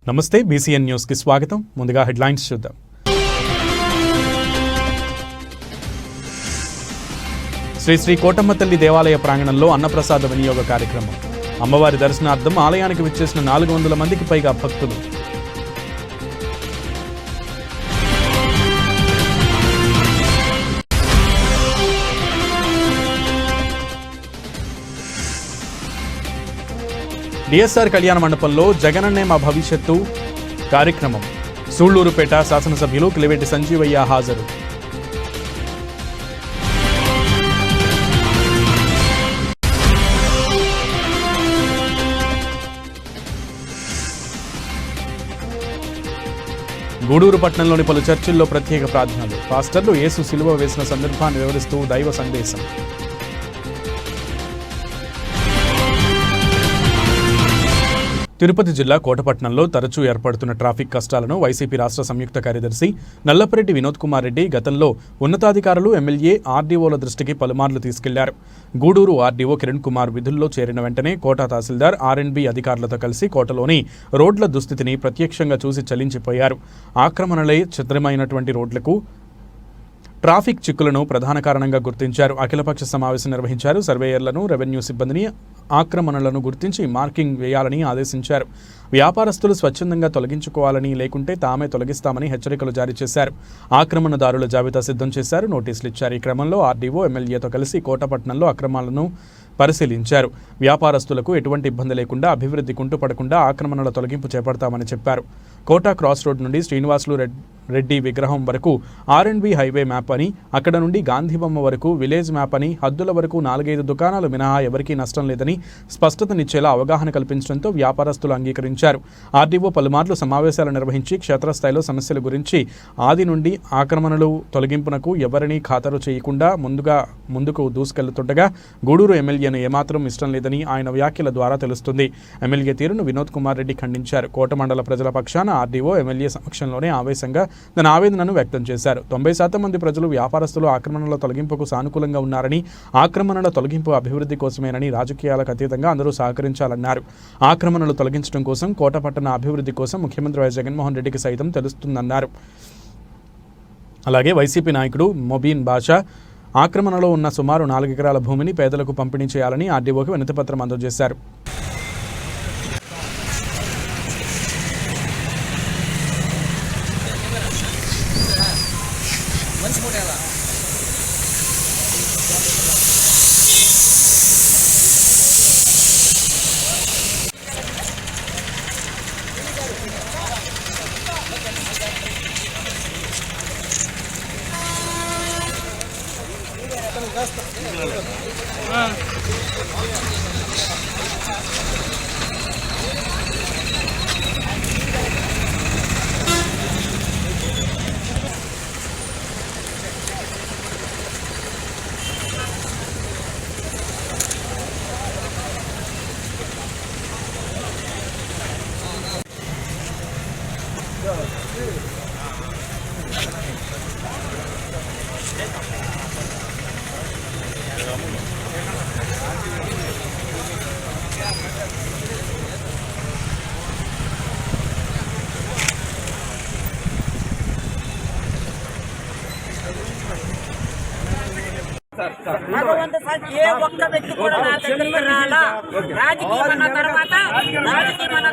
నమస్తే BCN news కి స్వాగతం. ముందుగా హెడ్లైన్స్ చూద్దాం. శ్రీ కోటమ్మ తల్లి దేవాలయ ప్రాంగణంలో అన్నప్రసాద వినియోగ కార్యక్రమం. అమ్మవారి దర్శనార్థం ఆలయానికి విచ్చేసిన 400 మందికి పైగా భక్తులు. డిఎస్ఆర్ కళ్యాణ మండపంలో జగనన్నే మా భవిష్యత్తు కార్యక్రమం. సూళ్లూరుపేట శాసనసభ్యులు కిలివేటి సంజీవయ్య హాజరు. గూడూరు పట్టణంలోని పలు చర్చిల్లో ప్రత్యేక ప్రార్థనలు. పాస్టర్లు యేసు సిలువ వేసిన సందర్భాన్ని వివరిస్తూ దైవ సందేశం. తిరుపతి జిల్లా కోటపట్నంలో తరచూ ఏర్పడుతున్న ట్రాఫిక్ కష్టాలను వైసీపీ రాష్ట్ర సంయుక్త కార్యదర్శి నల్లపరెడ్డి వినోద్ కుమార్ రెడ్డి గతంలో ఉన్నతాధికారులు, ఎమ్మెల్యే, ఆర్డీఓల దృష్టికి పలుమార్లు తీసుకెళ్లారు. గూడూరు ఆర్డీఓ కిరణ్ కుమార్ విధుల్లో చేరిన వెంటనే కోట తహసీల్దార్ ఆర్ఎండ్బి అధికారులతో కలిసి కోటలోని రోడ్ల దుస్థితిని ప్రత్యక్షంగా చూసి చలించిపోయారు. ఆక్రమణలే చిత్రమైనటువంటి రోడ్లకు ట్రాఫిక్ చిక్కులను ప్రధాన కారణంగా గుర్తించారు. అఖిలపక్ష సమావేశం నిర్వహించారు. సర్వేయర్లను, రెవెన్యూ సిబ్బందిని ఆక్రమణలను గుర్తించి మార్కింగ్ వేయాలని ఆదేశించారు. వ్యాపారస్తులు స్వచ్ఛందంగా తొలగించుకోవాలని, లేకుంటే తామే తొలగిస్తామని హెచ్చరికలు జారీ చేశారు. ఆక్రమణదారుల జాబితా సిద్ధం చేశారు, నోటీసులు ఇచ్చారు. ఈ క్రమంలో ఆర్డీఓ, ఎమ్మెల్యేతో కలిసి కోటపట్నంలో అక్రమాలను పరిశీలించారు. వ్యాపారస్తులకు ఎటువంటి ఇబ్బంది లేకుండా, అభివృద్ధి కుంటుపడకుండా ఆక్రమణల తొలగింపు చేపడతామని చెప్పారు. కోట క్రాస్ రోడ్ నుండి శ్రీనివాసులు రెడ్డి విగ్రహం వరకు ఆర్ఎండ్బి హైవే మ్యాప్ అని, అక్కడ నుండి గాంధీబొమ్మ వరకు విలేజ్ మ్యాప్ అని, హద్దుల వరకు 4-5 దుకాణాలు మినహా ఎవరికీ నష్టం లేదని స్పష్టతనిచ్చేలా అవగాహన కల్పించడంతో వ్యాపారస్తులు అంగీకరించారు. ఆర్డీఓ పలుమార్లు సమావేశాలు నిర్వహించి క్షేత్రస్థాయిలో సమస్యల గురించి, ఆది నుండి ఆక్రమణలు తొలగింపునకు ఎవరినీ ఖాతరు చేయకుండా ముందుకు దూసుకెళ్తుండగా గూడూరు ఎమ్మెల్యేను ఏమాత్రం ఇష్టం లేదని ఆయన వ్యాఖ్యల ద్వారా తెలుస్తుంది. ఎమ్మెల్యే తీరును వినోద్ కుమార్ రెడ్డి ఖండించారు. కోట మండల ప్రజల పక్షాన ఆర్డీఓ, ఎమ్మెల్యే సమక్షంలోనే ఆవేశంగా తన ఆవేదనను వ్యక్తం చేశారు. 90% మంది ప్రజలు, వ్యాపారస్తులు ఆక్రమణల తొలగింపుకు సానుకూలంగా ఉన్నారని, ఆక్రమణల తొలగింపు అభివృద్ధి కోసమేనని, రాజకీయాలకు అతీతంగా అందరూ సహకరించాలన్నారు. ఆక్రమణలు తొలగించడం కోసం, కోట పట్టణ అభివృద్ధి కోసం ముఖ్యమంత్రి వైఎస్ జగన్మోహన్ రెడ్డికి సైతం తెలుస్తుందన్నారు. అలాగే వైసీపీ నాయకుడు మొబీన్ బాషా ఆక్రమణలో ఉన్న సుమారు 4 ఎకరాల భూమిని పేదలకు పంపిణీ చేయాలని ఆర్డీఓకి వినతిపత్రం అందజేశారు. ఏ ఒక్క వ్యక్తి కూడా నా దగ్గరికి రాలా. రాజకీయం అన్న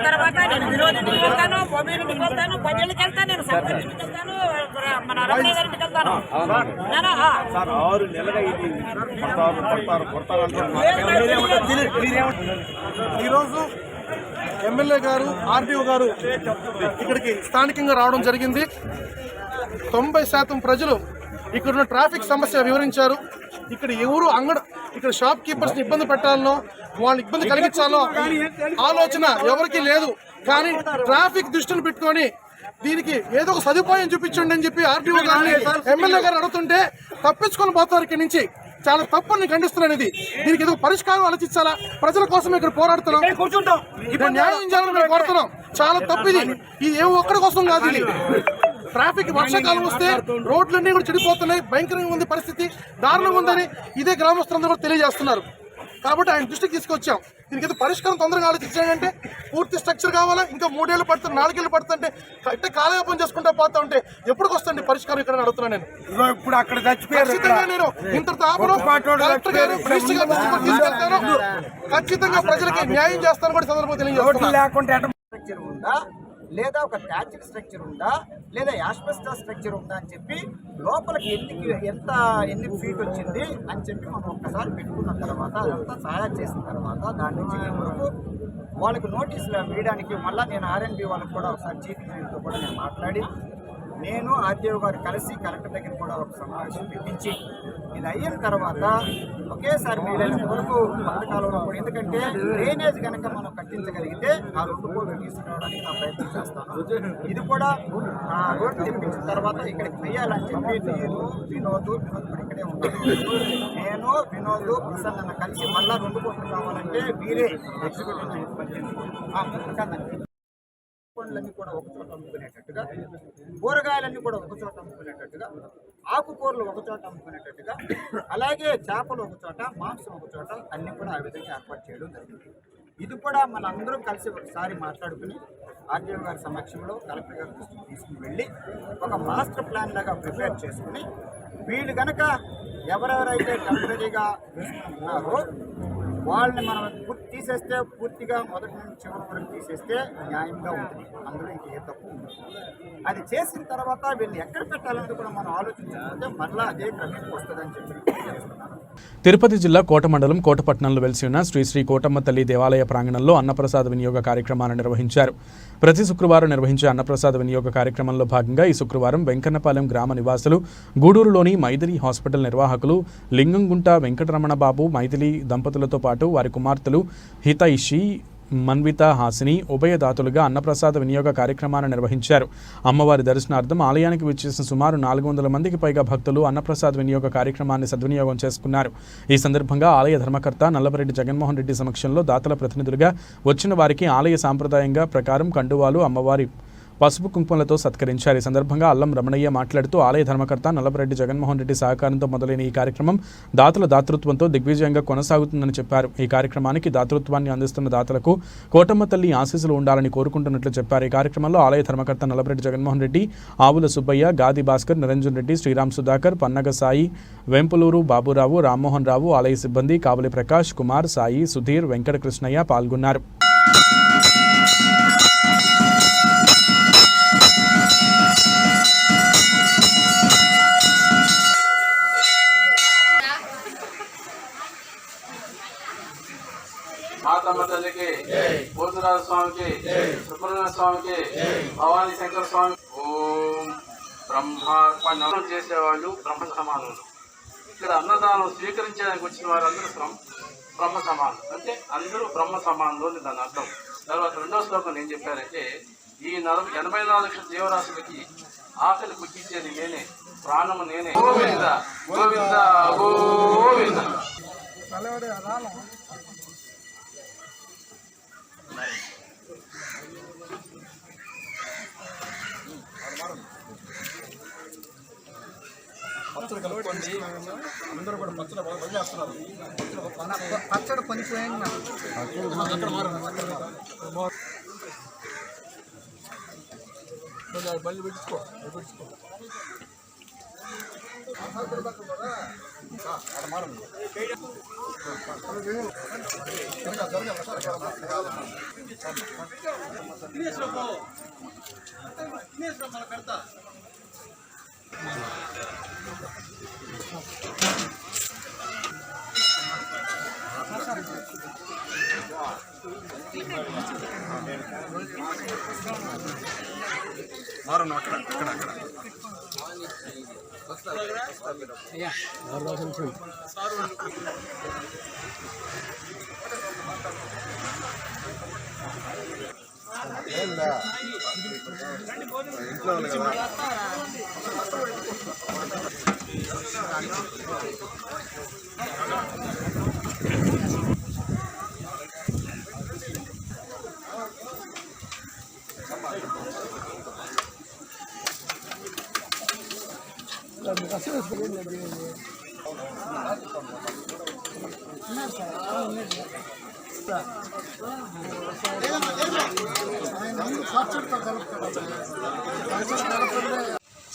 తర్వాత నేను విరోధింటికి వెళ్తాను, మొబైల్కి వెళ్తాను, పల్లెలకి వెళ్తాను, నేను సంబంధించుకు వెళ్తాను, మన రమణయ్య గారికి వెళ్తాను. ఈరోజు ఎమ్మెల్యే గారు, ఆర్డీఓ గారు ఇక్కడికి స్థానికంగా రావడం జరిగింది. 90% ప్రజలు ఇక్కడున్న ట్రాఫిక్ సమస్య వివరించారు. ఇక్కడ ఎవరు ఇక్కడ షాప్ కీపర్స్ని ఇబ్బంది పెట్టాలనో, వాళ్ళని ఇబ్బంది కలిగించాలో ఆలోచన ఎవరికి లేదు. కానీ ట్రాఫిక్ దృష్టిని పెట్టుకొని దీనికి ఏదో ఒక సదుపాయం చూపించండి అని చెప్పి ఆర్డీఓ గారిని, ఎమ్మెల్యే గారు అడుగుతుంటే తప్పించుకొని పోతారు. ఇక్కడి నుంచి చాలా తప్పుని ఖండిస్తున్నాను. దీనికి ఏదో పరిష్కారం ఆలోచించాలా? ప్రజల కోసం ఇక్కడ పోరాడుతున్నాం, న్యాయం చేయాలని మేము కోరుతున్నాం. చాలా తప్పు ఇది ఏ ఒక్కడి కోసం కాదు. ఇది ట్రాఫిక్ వర్షాకాలం వస్తే రోడ్లన్నీ కూడా చెడిపోతున్నాయి, భయంకరంగా ఉంది పరిస్థితి, దారుణంగా ఉందని ఇదే గ్రామస్తులందరూ కూడా తెలియజేస్తున్నారు. కాబట్టి ఆయన దృష్టికి తీసుకొచ్చాం. దీనికి పరిష్కారం తొందరగా ఆలోచించాడంటే పూర్తి స్ట్రక్చర్ కావాలా, ఇంకా 3 ఏళ్ళు పడుతుంది, 4 ఏళ్ళు పడుతుంటే అంటే కాలయాపన చేసుకుంటా పోతా ఉంటే ఎప్పుడు వస్తుంది పరిష్కారం ఇక్కడ అడుగుతున్నా నేను. ఇప్పుడు అక్కడ చచ్చిపోయారు. ఖచ్చితంగా నేను ఇంతటితో ఆపను. కలెక్టర్ గారు, మినిస్టర్ గారు దృష్టికి తీసుకెళ్తాను. ఖచ్చితంగా ప్రజలకి న్యాయం చేస్తాను కూడా సందర్భంగా తెలియజేస్తున్నాను. లేకుంటే స్ట్రక్చర్ ఉందా లేదా ఒక థ్యాచ్డ్ స్ట్రక్చర్ ఉందా లేదా యాస్బెస్టాస్ స్ట్రక్చర్ ఉందా అని చెప్పి లోపలికి ఎన్ని ఫీట్ వచ్చింది అని చెప్పి మనం ఒక్కసారి పెట్టుకున్న తర్వాత అదంతా తయారు చేసిన తర్వాత దాని నుంచి వరకు వాళ్ళకి నోటీసులు వేయడానికి మళ్ళీ నేను ఆర్ఎన్బి వాళ్ళకి కూడా ఒకసారి చీఫ్ ఇంజనీర్తో కూడా నేను మాట్లాడి నేను ఆర్టీఓ గారు కలిసి కలెక్టర్ దగ్గర కూడా ఒక సమావేశం పెట్టించి ఇది అయిన తర్వాత ఒకేసారి వీలైనంత వరకు పథకాలలో కూడా, ఎందుకంటే డ్రైనేజ్ కనుక మనం కట్టించగలిగితే ఆ 2 కోట్లు తీసుకురావడానికి నా ప్రయత్నం చేస్తాను. ఇది కూడా రోడ్డు తెప్పించిన తర్వాత ఇక్కడికి వెయ్యాలని చెప్పి నేను వినోద్ కూడా ఇక్కడే ఉంటాను. నేను వినోద్ ప్రసన్న కలిసి మళ్ళా 2 కోట్లు కావాలంటే వీరే ఎగ్జిక్యూటివ్ పండ్లన్నీ కూడా ఒక చోట అమ్ముకునేటట్టుగా, కూరగాయలన్నీ కూడా ఒక చోట అమ్ముకునేటట్టుగా, ఆకుకూరలు ఒక చోట అమ్ముకునేటట్టుగా, అలాగే చేపలు ఒక చోట, మాంసం ఒక చోట, అన్నీ కూడా ఆ విధంగా ఏర్పాటు చేయడం జరిగింది. ఇది కూడా మనందరం కలిసి ఒకసారి మాట్లాడుకుని ఆర్టీఓ గారి సమక్షంలో కలెక్టర్ గారి దృష్టికి తీసుకుని వెళ్ళి ఒక మాస్టర్ ప్లాన్ లాగా ప్రిపేర్ చేసుకుని వీళ్ళు కనుక ఎవరెవరైతే టెంపరీగా ఉన్నారో వాళ్ళని మనం తీసేస్తే పూర్తిగా మొదటి నుంచి చివరి వరకు తీసేస్తే న్యాయంగా ఉంటుంది. అందులో ఇంక ఏ తప్పు ఉండదు. అది చేసిన తర్వాత వీళ్ళు ఎక్కడ పెట్టాలని కూడా మనం ఆలోచించకపోతే మళ్ళీ అదే క్రమేణకు వస్తుందని చెప్పి. తిరుపతి జిల్లా కోట మండలం కోటపట్నంలో వెలిసి ఉన్న శ్రీ శ్రీ కోటమ్మ తల్లి దేవాలయ ప్రాంగణంలో అన్నప్రసాద వినియోగ కార్యక్రమాన్ని నిర్వహించారు. ప్రతి శుక్రవారం నిర్వహించే అన్నప్రసాద వినియోగ కార్యక్రమంలో భాగంగా ఈ శుక్రవారం వెంకన్నపాలెం గ్రామ నివాసులు, గూడూరులోని మైథిలి హాస్పిటల్ నిర్వాహకులు లింగంగుంట వెంకటరమణ బాబు మైథిలి దంపతులతో పాటు వారి కుమార్తెలు హితైషి, మన్విత, హాసిని ఉభయదాతులుగా అన్నప్రసాద వినియోగ కార్యక్రమాన్ని నిర్వహించారు. అమ్మవారి దర్శనార్థం ఆలయానికి విచ్చేసిన సుమారు 400 మందికి పైగా భక్తులు అన్నప్రసాద వినియోగ కార్యక్రమాన్ని సద్వినియోగం చేసుకున్నారు. ఈ సందర్భంగా ఆలయ ధర్మకర్త నల్లపరెడ్డి జగన్మోహన్ రెడ్డి సమక్షంలో దాతల ప్రతినిధులుగా వచ్చిన వారికి ఆలయ సాంప్రదాయంగా ప్రకారం కండువాలు, అమ్మవారి పసుపు కుంకుమలతో సత్కరించారు. ఈ సందర్భంగా అల్లం రమణయ్య మాట్లాడుతూ ఆలయ ధర్మకర్త నల్లపరెడ్డి జగన్మోహన్ రెడ్డి సహకారంతో మొదలైన ఈ కార్యక్రమం దాతల దాతృత్వంతో దిగ్విజయంగా కొనసాగుతుందని చెప్పారు. ఈ కార్యక్రమానికి దాతృత్వాన్ని అందిస్తున్న దాతలకు కోటమ్మ తల్లి ఆశీస్సులు ఉండాలని కోరుకుంటున్నట్లు చెప్పారు. ఈ కార్యక్రమంలో ఆలయ ధర్మకర్త నల్లపరెడ్డి జగన్మోహన్ రెడ్డి, ఆవుల సుబ్బయ్య, గాది భాస్కర్, నిరంజన్ రెడ్డి, శ్రీరామ్ సుధాకర్, పన్నగ సాయి, వెంపులూరు బాబురావు, రామ్మోహన్ రావు, ఆలయ సిబ్బంది కావలి ప్రకాష్ కుమార్, సాయి, సుధీర్, వెంకట కృష్ణయ్య పాల్గొన్నారు. మాతమ్మ తల్లికి, పోతురాజు స్వామికి, సుబ్రహ్మణ్య స్వామికి, భవానీ శంకర స్వామి. ఓం బ్రహ్మార్పణం చేసేవాళ్ళు బ్రహ్మ సమానులు. ఇక్కడ అన్నదానం స్వీకరించడానికి వచ్చిన వారందరూ బ్రహ్మ సమానులు, అంటే అందరూ బ్రహ్మ సమానులు అని దాని అర్థం. తర్వాత 2వ శ్లోకం ఏం చెప్పారంటే, ఈ 84 లక్షల జీవరాశులకి ఆకలి కుట్టించేది నేనే, ప్రాణము నేనే. గోవింద గోవింద గోవింద. పచ్చడి కలుపుకోండి, అందరూ కూడా పచ్చడి వదిలేస్తున్నారు. పచ్చడి పనిపోయింది. బల్లి పెట్టించుకో. మారం అక్కడ ఇంట్లో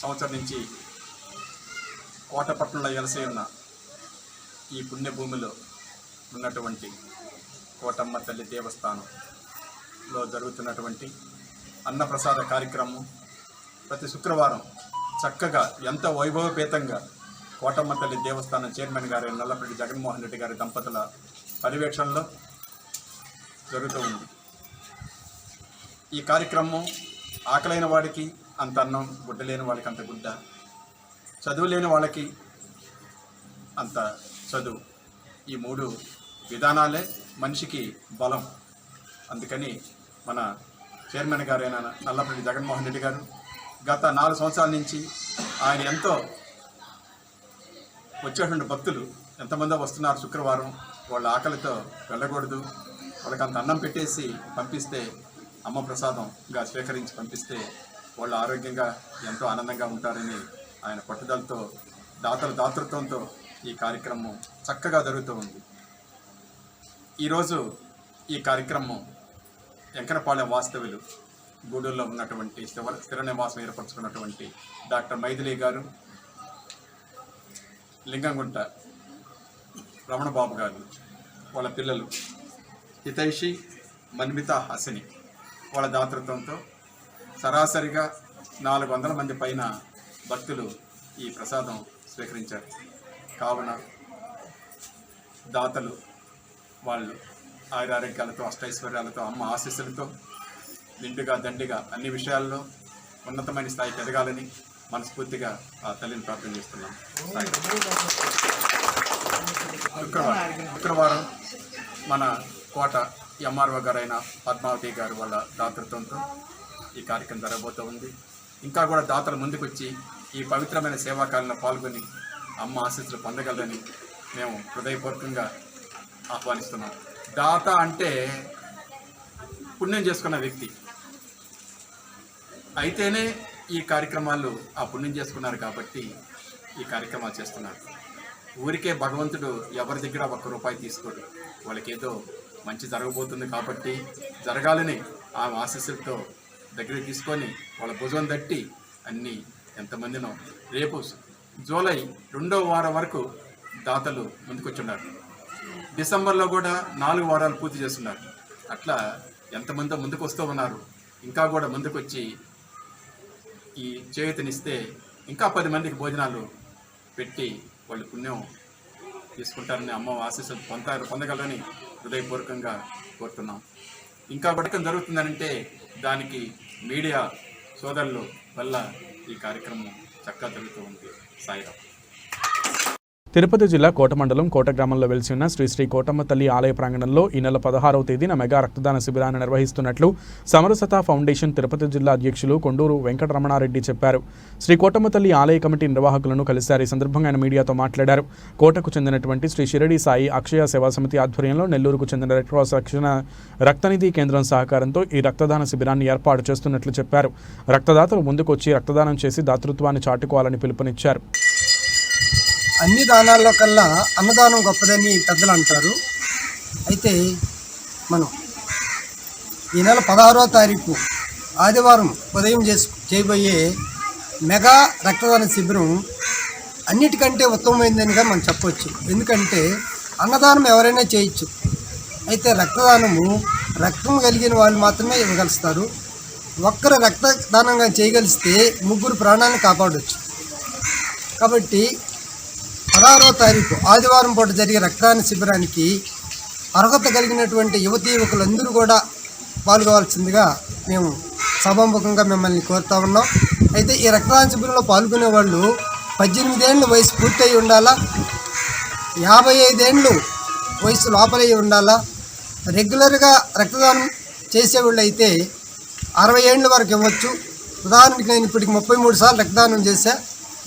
సంవత్సరం నుంచి కోటపట్నంలో వెలసి ఉన్న ఈ పుణ్యభూమిలో ఉన్నటువంటి కోటమ్మ తల్లి దేవస్థానంలో జరుగుతున్నటువంటి అన్నప్రసాద కార్యక్రమం ప్రతి శుక్రవారం చక్కగా ఎంత వైభవపేతంగా కోటమ్మ తల్లి దేవస్థానం చైర్మన్ గారు నల్లపరెడ్డి జగన్మోహన్ రెడ్డి గారి దంపతుల పర్యవేక్షణలో జరుగుతూ ఉంది. ఈ కార్యక్రమం ఆకలైన వాడికి అంత అన్నం, గుడ్డ లేని వాళ్ళకి అంత గుడ్డ, చదువు లేని వాళ్ళకి అంత చదువు. ఈ 3 విధానాలే మనిషికి బలం. అందుకని మన చైర్మన్ గారైన నల్లపరెడ్డి జగన్మోహన్ రెడ్డి గారు గత 4 సంవత్సరాల నుంచి ఆయన ఎంతో వచ్చేటువంటి భక్తులు ఎంతమందో వస్తున్నారు శుక్రవారం, వాళ్ళ ఆకలితో వెళ్ళకూడదు, వాళ్ళకి అంత అన్నం పెట్టేసి పంపిస్తే, అమ్మ ప్రసాదంగా స్వీకరించి పంపిస్తే వాళ్ళు ఆరోగ్యంగా ఎంతో ఆనందంగా ఉంటారని ఆయన పట్టుదలతో, దాతృత్వంతో ఈ కార్యక్రమం చక్కగా జరుగుతూ ఉంది. ఈరోజు ఈ కార్యక్రమం వెంకనపాలెం వాస్తవ్యులు గూడూరులో ఉన్నటువంటి స్థిర నివాసం ఏర్పరచుకున్నటువంటి డాక్టర్ మైథిలి గారు, లింగంగుంట రమణబాబు గారు, వాళ్ళ పిల్లలు హితైషి, మన్మిత, హసిని వాళ్ళ దాతృత్వంతో సరాసరిగా 400 మంది పైన భక్తులు ఈ ప్రసాదం స్వీకరించారు. కావున దాతలు వాళ్ళు ఆయురారోగ్యాలతో, అష్టైశ్వర్యాలతో, అమ్మ ఆశీస్సులతో నిండుగా దండిగా అన్ని విషయాల్లో ఉన్నతమైన స్థాయికి ఎదగాలని మనస్ఫూర్తిగా ఆ తల్లిని ప్రార్థన చేస్తున్నాం. శుక్రవారం మన కోట ఎంఆర్ఓ గారైన పద్మావతి గారు వాళ్ళ దాతృత్వంతో ఈ కార్యక్రమం జరగబోతూ ఉంది. ఇంకా కూడా దాతలు ముందుకొచ్చి ఈ పవిత్రమైన సేవాకాలంలో పాల్గొని అమ్మ ఆశీస్సులు పొందగలరని మేము హృదయపూర్వకంగా ఆహ్వానిస్తున్నాం. దాత అంటే పుణ్యం చేసుకున్న వ్యక్తి అయితేనే ఈ కార్యక్రమాలు ఆ పుణ్యం చేసుకున్నారు కాబట్టి ఈ కార్యక్రమాలు చేస్తున్నారు. ఊరికే భగవంతుడు ఎవరి దగ్గర 1 రూపాయి తీసుకోడు. వాళ్ళకి ఏదో మంచి జరగబోతుంది కాబట్టి జరగాలని ఆ ఆశీస్సులతో దగ్గరికి తీసుకొని వాళ్ళ భుజం తట్టి అన్నీ ఎంతమందినో రేపు జూలై 2వ వారం వరకు దాతలు ముందుకొచ్చున్నారు. డిసెంబర్లో కూడా 4 వారాలు పూర్తి చేస్తున్నారు. అట్లా ఎంతమందో ముందుకు వస్తూ ఉన్నారు. ఇంకా కూడా ముందుకొచ్చి ఈ చేయూతనిస్తే ఇంకా 10 మందికి భోజనాలు పెట్టి వాళ్ళు పుణ్యం తీసుకుంటారని, అమ్మ ఆశీస్సులు పొందగలరని హృదయపూర్వకంగా కోరుతున్నాం. ఇంకా పథకం జరుగుతుందనంటే దానికి మీడియా సోదరులు వల్ల ఈ కార్యక్రమం చక్కగా జరుగుతూ ఉంది. సాయిరాం. తిరుపతి జిల్లా కోట మండలం కోట గ్రామంలో వెలిసి ఉన్న శ్రీ శ్రీ కోటమ్మ తల్లి ఆలయ ప్రాంగణంలో ఈ నెల 16వ తేదీన మెగా రక్తదాన శిబిరాన్ని నిర్వహిస్తున్నట్లు సమరసత ఫౌండేషన్ తిరుపతి జిల్లా అధ్యక్షులు కొండూరు వెంకటరమణారెడ్డి చెప్పారు. శ్రీ కోటమ్మ తల్లి ఆలయ కమిటీ నిర్వాహకులను కలిశారు. ఈ సందర్భంగా ఆయన మీడియాతో మాట్లాడారు. కోటకు చెందినటువంటి శ్రీ షిరడి సాయి అక్షయ సేవా సమితి ఆధ్వర్యంలో నెల్లూరుకు చెందిన రెడ్ క్రాస్ రక్తనిధి కేంద్రం సహకారంతో ఈ రక్తదాన శిబిరాన్ని ఏర్పాటు చేస్తున్నట్లు చెప్పారు. రక్తదాతలు ముందుకొచ్చి రక్తదానం చేసి దాతృత్వాన్ని చాటుకోవాలని పిలుపునిచ్చారు. అన్ని దానాల్లో కల్లా అన్నదానం గొప్పదని పెద్దలు అంటారు. అయితే మనం ఈ నెల 16వ తారీఖు ఆదివారం ఉదయం చేయబోయే మెగా రక్తదాన శిబిరం అన్నిటికంటే ఉత్తమమైందనిగా మనం చెప్పవచ్చు. ఎందుకంటే అన్నదానం ఎవరైనా చేయొచ్చు, అయితే రక్తదానము రక్తం కలిగిన వాళ్ళు మాత్రమే ఇవ్వగలుస్తారు. ఒక్కరు రక్తదానంగా చేయగలిస్తే 3 ప్రాణాలను కాపాడవచ్చు. కాబట్టి 16వ తారీఖు ఆదివారం పూట జరిగే రక్తదాన శిబిరానికి అర్హత కలిగినటువంటి యువకులందరూ కూడా పాల్గొవాల్సిందిగా మేము సభాముఖంగా మిమ్మల్ని కోరుతా ఉన్నాం. అయితే ఈ రక్తదాన శిబిరంలో పాల్గొనే వాళ్ళు 18 ఏళ్ళు వయసు పూర్తయి ఉండాలా, 55 ఏళ్ళు వయసు లోపలై ఉండాలా. రెగ్యులర్గా రక్తదానం చేసేవాళ్ళు అయితే 60 ఏళ్ళ వరకు ఇవ్వచ్చు. ఉదాహరణకి నేను ఇప్పటికి 33 సార్లు రక్తదానం చేశా.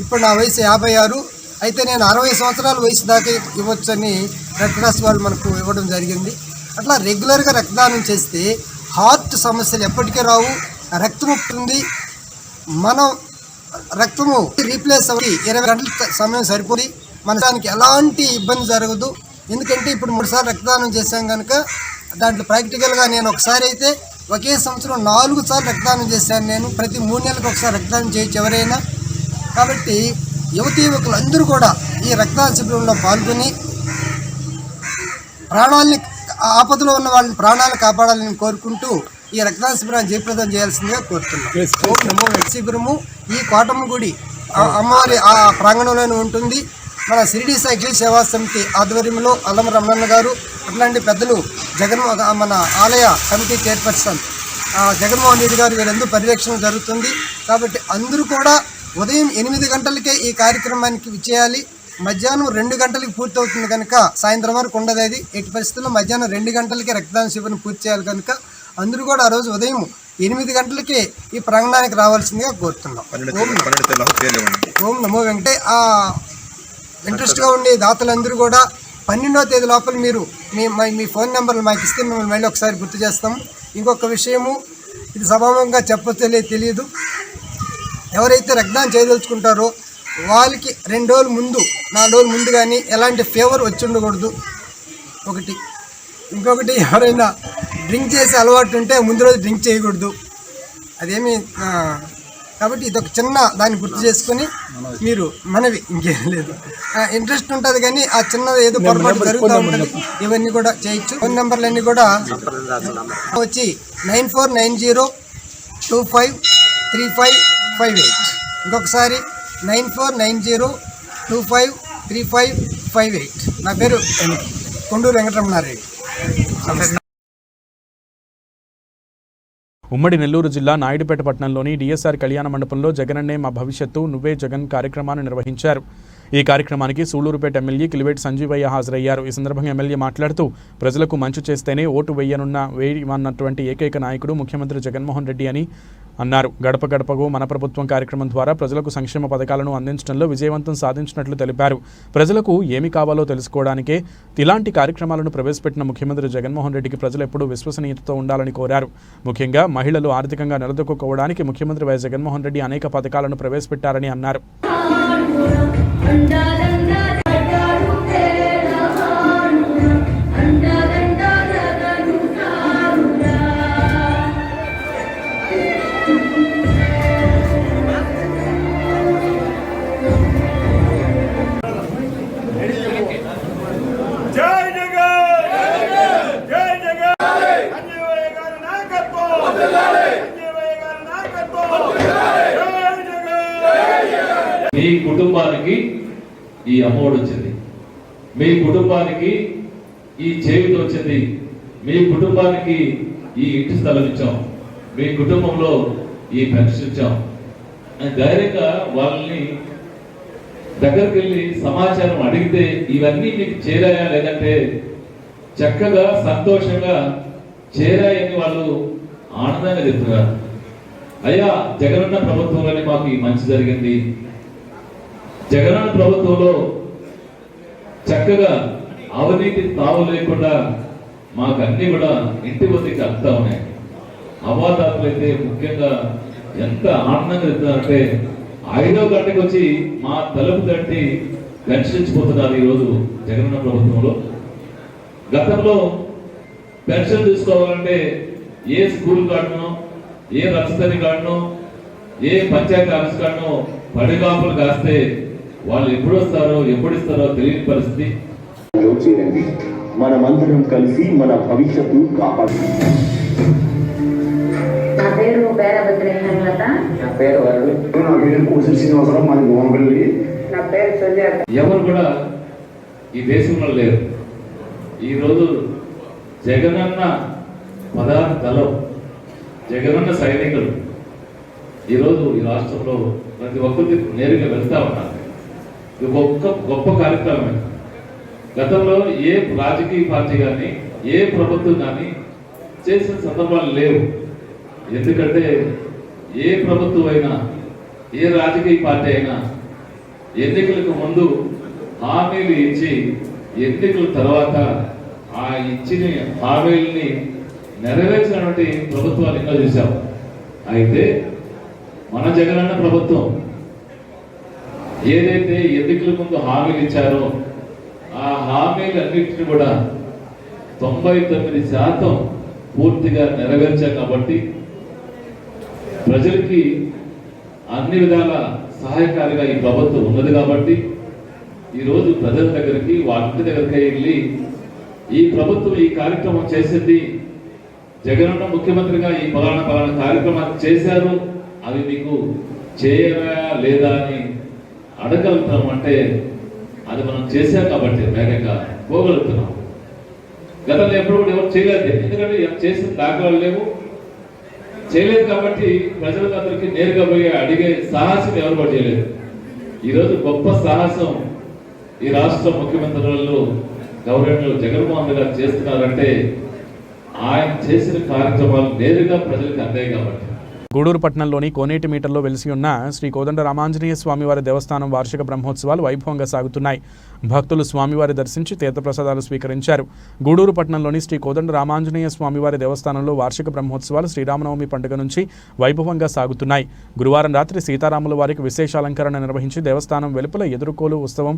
ఇప్పుడు నా వయసు 56. అయితే నేను 60 సంవత్సరాల వయసు దాకా ఇవ్వచ్చని రెడ్ క్రాస్ వాళ్ళు మనకు ఇవ్వడం జరిగింది. అట్లా రెగ్యులర్గా రక్తదానం చేస్తే హార్ట్ సమస్యలు ఎప్పటికీ రావు, రక్తం ఉంటుంది. మనం రక్తము రీప్లేస్ అవ్వి 20 గంటల సమయం సరిపోయి మన దానికి ఎలాంటి ఇబ్బంది జరగదు. ఎందుకంటే ఇప్పుడు 3 సార్లు రక్తదానం చేశాం కనుక దాంట్లో ప్రాక్టికల్గా నేను ఒకసారి అయితే ఒకే సంవత్సరం 4 సార్లు రక్తదానం చేశాను. నేను ప్రతి 3 నెలలకు ఒకసారి రక్తదానం చేయొచ్చు ఎవరైనా. కాబట్టి యువకులు అందరూ కూడా ఈ రక్తదాన శిబిరంలో పాల్గొని ప్రాణాలని, ఆపదలో ఉన్న వాళ్ళని ప్రాణాలు కాపాడాలని కోరుకుంటూ ఈ రక్తదాన శిబిరాన్ని జయప్రదం చేయాల్సిందిగా కోరుతున్నాం. ఓం నమో శిబిరము ఈ కోటమ్మ గుడి అమ్మవారి ఆ ప్రాంగణంలోనే ఉంటుంది. మన షిరిడి సాయి సేవా సమితి ఆధ్వర్యంలో అల్లం రమణన్న గారు అట్లాంటి పెద్దలు మన ఆలయ కమిటీ చైర్పర్సన్ జగన్మోహన్ రెడ్డి గారు వీరందరూ పర్యవేక్షణ జరుగుతుంది. కాబట్టి అందరూ కూడా ఉదయం 8 గంటలకే ఈ కార్యక్రమానికి విచ్చేయాలి. మధ్యాహ్నం 2 గంటలకి పూర్తవుతుంది కనుక సాయంత్రం వరకు ఉండదు. అది ఎట్టి పరిస్థితుల్లో మధ్యాహ్నం 2 గంటలకే రక్తదాన శిబిరం పూర్తి చేయాలి కనుక అందరూ కూడా ఆ రోజు ఉదయం 8 గంటలకే ఈ ప్రాంగణానికి రావాల్సిందిగా కోరుతున్నాం. ఓం నమో వెంకటే. ఇంట్రెస్ట్గా ఉండే దాతలందరూ కూడా 12వ తేదీ లోపల మీరు మీ ఫోన్ నెంబర్లు మాకు ఇస్తే మిమ్మల్ని మళ్ళీ ఒకసారి గుర్తు చేస్తాము. ఇంకొక విషయము, ఇది సభాముఖంగా చెప్పొచ్చో తెలియదు, ఎవరైతే రక్తదానం చేయదలుచుకుంటారో వాళ్ళకి 2 రోజుల ముందు 4 రోజుల ముందు కానీ ఎలాంటి ఫీవర్ వచ్చి ఉండకూడదు ఒకటి. ఇంకొకటి, ఎవరైనా డ్రింక్ చేసే అలవాటు ఉంటే ముందు రోజు డ్రింక్ చేయకూడదు. అదేమి కాబట్టి ఇదొక చిన్న దాన్ని గుర్తు చేసుకొని మీరు మనవి, ఇంకేం లేదు. ఇంట్రెస్ట్ ఉంటుంది కానీ ఆ చిన్నది ఏదో పొరపాటు జరుగుతూ ఉంటుంది. ఇవన్నీ కూడా చేయొచ్చు. ఫోన్ నెంబర్లన్నీ కూడా వచ్చి 9490253558. ఇంకొకసారి 9490253558. నా పేరు కొండూరు వెంకటరమణారెడ్డి. ఉమ్మడి నెల్లూరు జిల్లా నాయుడుపేట పట్టణంలోని డిఎస్ఆర్ కళ్యాణ మండపంలో జగనన్నే మా భవిష్యత్తు నువ్వే జగన్ కార్యక్రమాన్ని నిర్వహించారు. ఈ కార్యక్రమానికి సూళ్లూరుపేట ఎమ్మెల్యే కిలివేటి సంజీవయ్య హాజరయ్యారు. ఈ సందర్భంగా ఎమ్మెల్యే మాట్లాడుతూ ప్రజలకు మంచి చేస్తేనే ఓటు వేయమన్నటువంటి ఏకైక నాయకుడు ముఖ్యమంత్రి జగన్మోహన్ రెడ్డి అని అన్నారు. గడప గడపకు మన ప్రభుత్వం కార్యక్రమం ద్వారా ప్రజలకు సంక్షేమ పథకాలను అందించడంలో విజయవంతం సాధించినట్లు తెలిపారు. ప్రజలకు ఏమి కావాలో తెలుసుకోవడానికే ఇలాంటి కార్యక్రమాలను ప్రవేశపెట్టిన ముఖ్యమంత్రి జగన్మోహన్ రెడ్డికి ప్రజలు ఎప్పుడూ విశ్వసనీయతతో ఉండాలని కోరారు. ముఖ్యంగా మహిళలు ఆర్థికంగా నిలదొక్కుకోవడానికి ముఖ్యమంత్రి వైఎస్ జగన్మోహన్ రెడ్డి అనేక పథకాలను ప్రవేశపెట్టారని అన్నారు. మీ కుటుంబానికి ఈ అమ్మఒడి వచ్చింది, మీ కుటుంబానికి ఈ చేయుత వచ్చింది, మీ కుటుంబానికి ఈ ఇంటి స్థలం ఇచ్చాం, మీ కుటుంబంలో ఈ పెన్షన్ ఇచ్చాం అని ధైర్యంగా వాళ్ళని దగ్గరికి వెళ్ళి సమాచారం అడిగితే ఇవన్నీ మీకు చేరాయా లేదంటే చక్కగా సంతోషంగా చేరాయని వాళ్ళు ఆనందంగా చెప్తున్నారు. అయ్యా జగనన్న ప్రభుత్వంలోనే మాకు ఈ మంచి జరిగింది, జగనన్న ప్రభుత్వంలో చక్కగా అవినీతి తావు లేకుండా మాకు అన్ని కూడా ఇంటి వద్దకి అంతా ఉన్నాయి. అవాదాతులు అయితే ముఖ్యంగా ఎంత ఆనందంగా చెప్తున్నారంటే 5వ గంటకు వచ్చి మా తలుపు తట్టి పెన్షన్చిపోతున్నారు ఈరోజు జగనన్న ప్రభుత్వంలో. గతంలో పెన్షన్ తీసుకోవాలంటే ఏ స్కూల్ కాడనో, ఏ రసతని కాడనో, ఏ పంచాయతీ ఆఫీస్ కాడనో పడిగాపులు కాస్తే వాళ్ళు ఎప్పుడు వస్తారో ఎప్పుడు ఇస్తారో తెలియని పరిస్థితి. చేరండి, మనమందరం కలిసి మన భవిష్యత్తు కాపాడు. నా పేరు బేరభద్రేహన్లత. నా పేరు వరుడు. నా పేరు కోసి శ్రీనివాసరావు. మాది మోహన్పల్లి. నా పేరు సుజాత. ఎవరు కూడా ఈ దేశంలో లేరు. ఈరోజు జగనన్న పదార్థ దళం, జగనన్న సైనికులు ఈరోజు ఈ రాష్ట్రంలో ప్రతి ఒక్కరికి నేరుగా వెళ్తా ఉన్నారు. ఇది గొప్ప కార్యక్రమమే. గతంలో ఏ రాజకీయ పార్టీ కానీ ఏ ప్రభుత్వం కానీ చేసిన సందర్భాలు లేవు. ఎందుకంటే ఏ ప్రభుత్వం అయినా ఏ రాజకీయ పార్టీ అయినా ఎన్నికలకు ముందు హామీలు ఇచ్చి ఎన్నికల తర్వాత ఆ ఇచ్చిన హామీలని నెరవేర్చినటువంటి ప్రభుత్వాలు ఎన్నో చూసాం. అయితే మన జగనన్న ప్రభుత్వం ఏదైతే ఎన్నికల ముందు హామీలు ఇచ్చారో ఆ హామీలన్నింటినీ కూడా 99% పూర్తిగా నెరవేర్చాం కాబట్టి ప్రజలకి అన్ని విధాల సహాయకారిగా ఈ ప్రభుత్వం ఉన్నది కాబట్టి ఈరోజు ప్రజల దగ్గరికి వాళ్ళ ఇంటి దగ్గరికి వెళ్ళి ఈ ప్రభుత్వం ఈ కార్యక్రమం చేసింది, జగనన్న ముఖ్యమంత్రిగా ఈ పలానా కార్యక్రమాలు చేశారు, అవి మీకు చేయరా లేదా అని అడగలుగుతాం. అంటే అది మనం చేశాం కాబట్టి వేగంగా పోగలుగుతున్నాం. గతంలో ఎప్పుడు కూడా ఎవరు చేయలేదు, ఎందుకంటే చేసిన దాఖలాలు లేవు, చేయలేదు కాబట్టి ప్రజలందరికీ నేరుగా పోయి అడిగే సాహసం ఎవరు కూడా చేయలేదు. ఈరోజు గొప్ప సాహసం ఈ రాష్ట్ర ముఖ్యమంత్రులు గవర్నర్ జగన్మోహన్ రెడ్డి గారు చేస్తున్నారంటే ఆయన చేసిన కార్యక్రమాలు నేరుగా ప్రజలకు అందాయి కాబట్టి. గూడూరు పట్టణంలోని కోనేటి మీటర్లో వెలిసి ఉన్న శ్రీ కోదండ రామాంజనేయ స్వామివారి దేవస్థానం వార్షిక బ్రహ్మోత్సవాలు వైభవంగా సాగుతున్నాయి. భక్తులు స్వామివారి దర్శించి తీర్థప్రసాదాలు స్వీకరించారు. గూడూరు పట్టణంలోని శ్రీ కోదండ రామాంజనేయ స్వామివారి దేవస్థానంలో వార్షిక బ్రహ్మోత్సవాలు శ్రీరామనవమి పండుగ నుంచి వైభవంగా సాగుతున్నాయి. గురువారం రాత్రి సీతారాముల వారికి విశేష అలంకరణ నిర్వహించి దేవస్థానం వెలుపల ఎదురుకోలు ఉత్సవం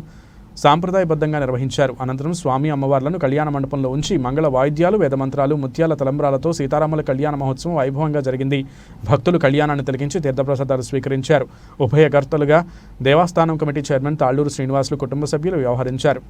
సాంప్రదాయబద్ధంగా నిర్వహించారు. అనంతరం స్వామి అమ్మవార్లను కళ్యాణ మండపంలో ఉంచి మంగళ వాయిద్యాలు, వేదమంత్రాలు, ముత్యాల తలంబ్రాలతో సీతారాముల కళ్యాణ మహోత్సవం వైభవంగా జరిగింది. భక్తులు కళ్యాణాన్ని తిలకించి తీర్థప్రసాదాలు స్వీకరించారు. ఉభయకర్తలుగా దేవస్థానం కమిటీ చైర్మన్ తాళ్లూరు శ్రీనివాసులు కుటుంబ సభ్యులు వ్యవహరించారు.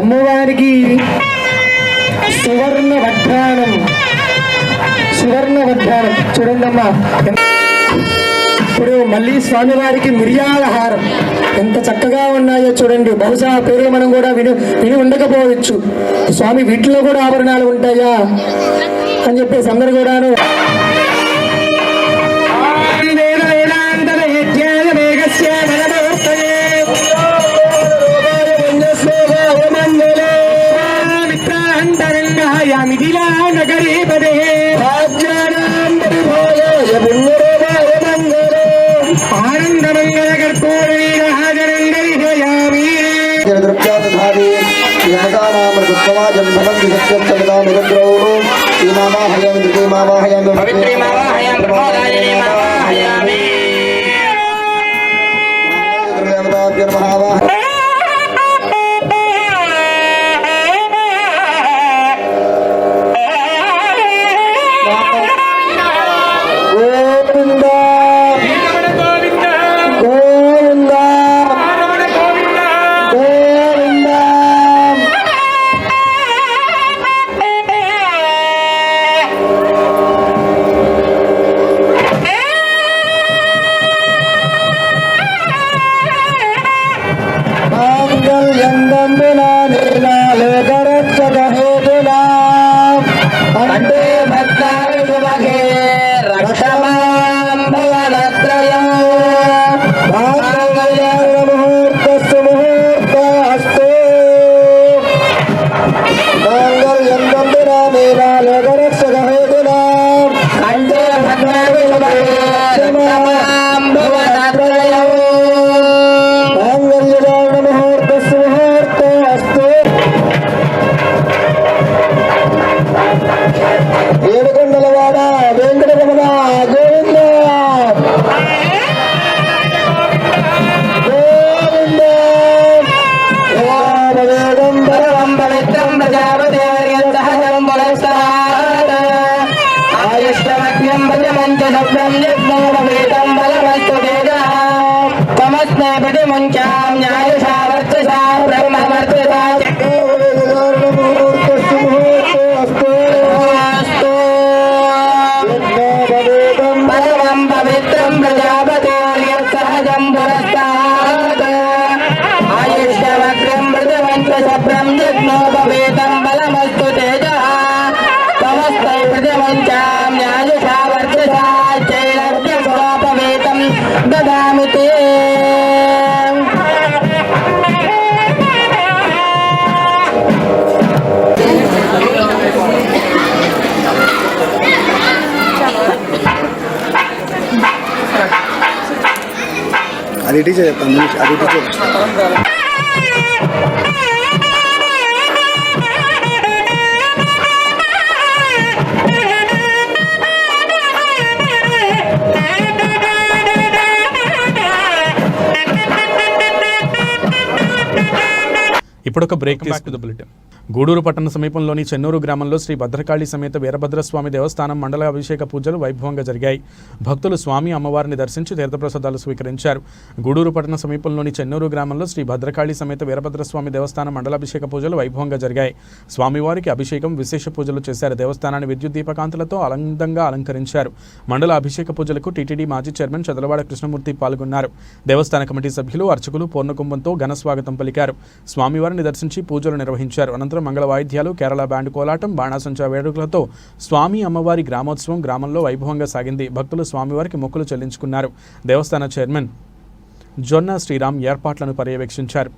అమ్మవారికి సువర్ణ వడ్డాణం చూడండమ్మా. ఇప్పుడు మళ్ళీ స్వామివారికి మిరియాల హారం ఎంత చక్కగా ఉన్నాయో చూడండి. బహుశా ఆ పేరు మనం కూడా విని ఉండకపోవచ్చు. స్వామి వీటిలో కూడా ఆభరణాలు ఉంటాయా అని చెప్పేసి అందరు కూడాను ఏడుకొండలవాడ వెంకటరమణ గోవింద గోవింద వేదం పరమం పవిత్రం ప్రజాపతివర్యం సహజం పురస్కార ఆయుష్మగ్నం భజమంచ శబ్దం యజ్ఞోపవేతం బలమస్తు తేజః తమస్మే ప్రతిముంచాం న్యాయశా వర్చసా బ్రహ్మవర్చసా పరమం పవిత్రం ప్రజాపతివర్యం సహజం పురస్కార ఆయుష్మగ్నం ప్రతిమంచ శబ్దం యజ్ఞోపవేతం బలమస్తు తేజః తమస్మై ప్రతిముంచాం న్యాయశా వర్చసా చైలభ్యం స్వపవేతం దదామి తే అది టీచర్ చెప్తాను అది టీచర్ ఇప్పుడొక బ్రేక్ తీసుకుంది బులెటిన్. గూడూరు పట్టణ సమీపంలోని చెన్నూరు గ్రామంలో శ్రీ భద్రకాళి సమేత వీరభద్రస్వామి దేవస్థానం మండల అభిషేక పూజలు వైభవంగా జరిగాయి. భక్తులు స్వామి అమ్మవారిని దర్శించి తీర్థప్రసాదాలు స్వీకరించారు. గూడూరు పట్టణ సమీపంలోని చెన్నూరు గ్రామంలో శ్రీ భద్రకాళి సమేత వీరభద్రస్వామి దేవస్థానం మండలాభిషేక పూజలు వైభవంగా జరిగాయి. స్వామివారికి అభిషేకం, విశేష పూజలు చేశారు. దేవస్థానాన్ని విద్యుత్ దీపకాంతులతో అందంగా అలంకరించారు. మండల అభిషేక పూజలకు టీటీడీ మాజీ చైర్మన్ చదలవాడ కృష్ణమూర్తి పాల్గొన్నారు. దేవస్థాన కమిటీ సభ్యులు, అర్చకులు పూర్ణకుంభంతో ఘన స్వాగతం పలికారు. స్వామివారిని దర్శించి పూజలు నిర్వహించారు. అనంతరం మంగళ వాయిద్యాలు, కేరళ బ్యాండ్ కోలాటం, బాణాసంచా వేడుకలతో స్వామి అమ్మవారి గ్రామోత్సవం గ్రామంలో వైభవంగా సాగింది. భక్తులు స్వామివారికి మొక్కులు చెల్లించుకున్నారు. దేవస్థాన చైర్మన్ జొన్న శ్రీరామ్ ఏర్పాట్లను పర్యవేక్షించారు.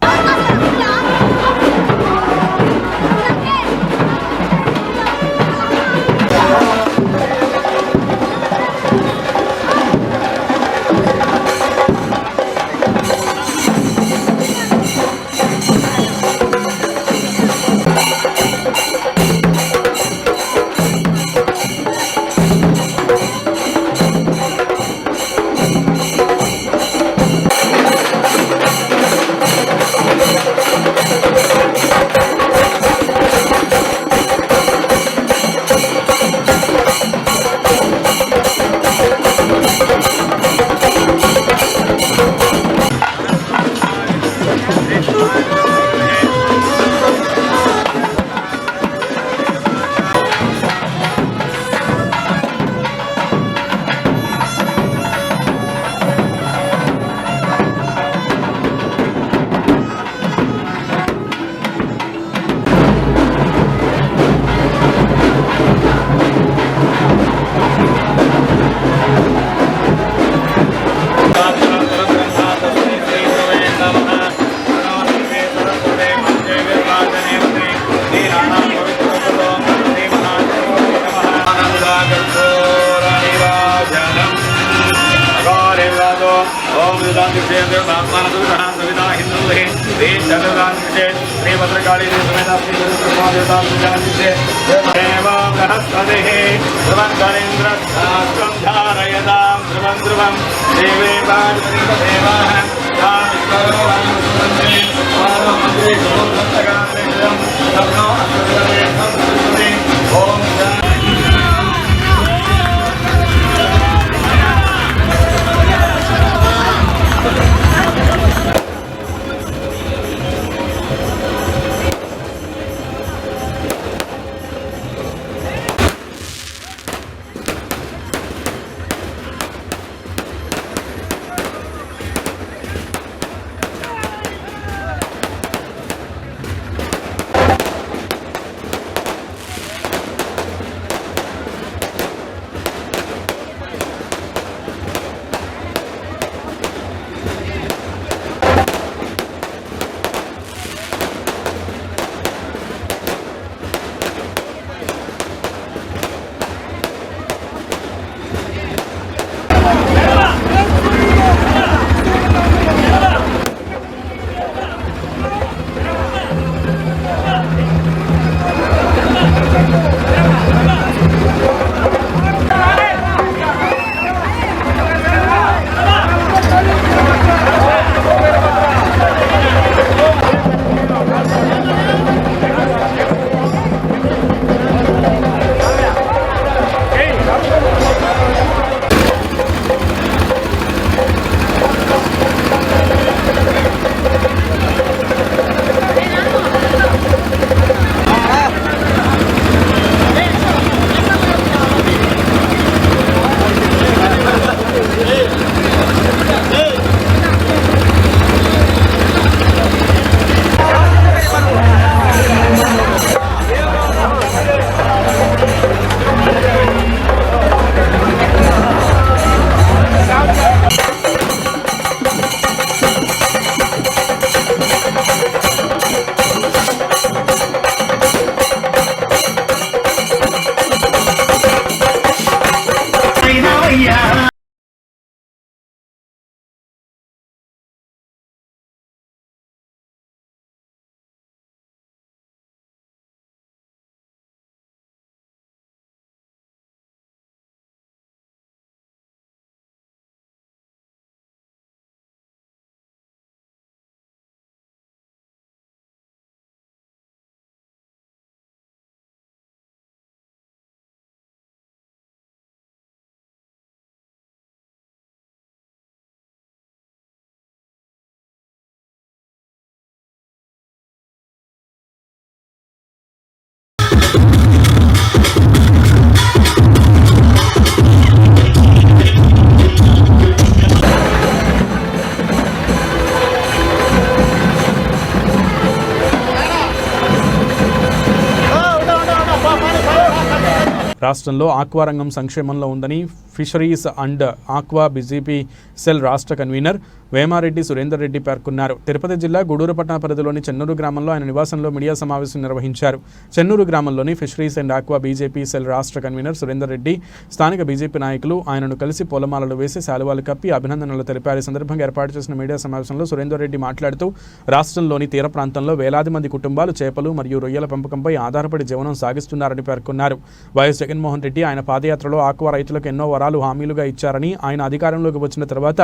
రాష్ట్రంలో ఆక్వా రంగం సంక్షేమంలో ఉందని fisheries and aqua BJP cell రాష్ట్ర కన్వీనర్ వేమారెడ్డి సురేందర్ రెడ్డి పేర్కొన్నారు. తిరుపతి జిల్లా గూడూరు పట్టణ పరిధిలోని చెన్నూరు గ్రామంలో ఆయన నివాసంలో మీడియా సమావేశం నిర్వహించారు. చెన్నూరు గ్రామంలోని fisheries and aqua BJP cell రాష్ట్ర కన్వీనర్ సురేందర్ రెడ్డి, స్థానిక బీజేపీ నాయకులు ఆయనను కలిసి పూలమాలలు వేసి శాలువాలు కప్పి అభినందనలు తెలిపారు. ఈ సందర్భంగా ఏర్పాటు చేసిన మీడియా సమావేశంలో సురేందర్ రెడ్డి మాట్లాడుతూ రాష్ట్రంలోని తీర ప్రాంతంలో వేలాది మంది కుటుంబాలు చేపలు మరియు రొయ్యల పెంపకంపై ఆధారపడి జీవనం సాగిస్తున్నారని పేర్కొన్నారు. వైఎస్ జగన్మోహన్ రెడ్డి ఆయన పాదయాత్రలో ఆక్వా రైతులకు ఎన్నో వరాలు హామీలుగా ఇచ్చారని, ఆయన అధికారంలోకి వచ్చిన తర్వాత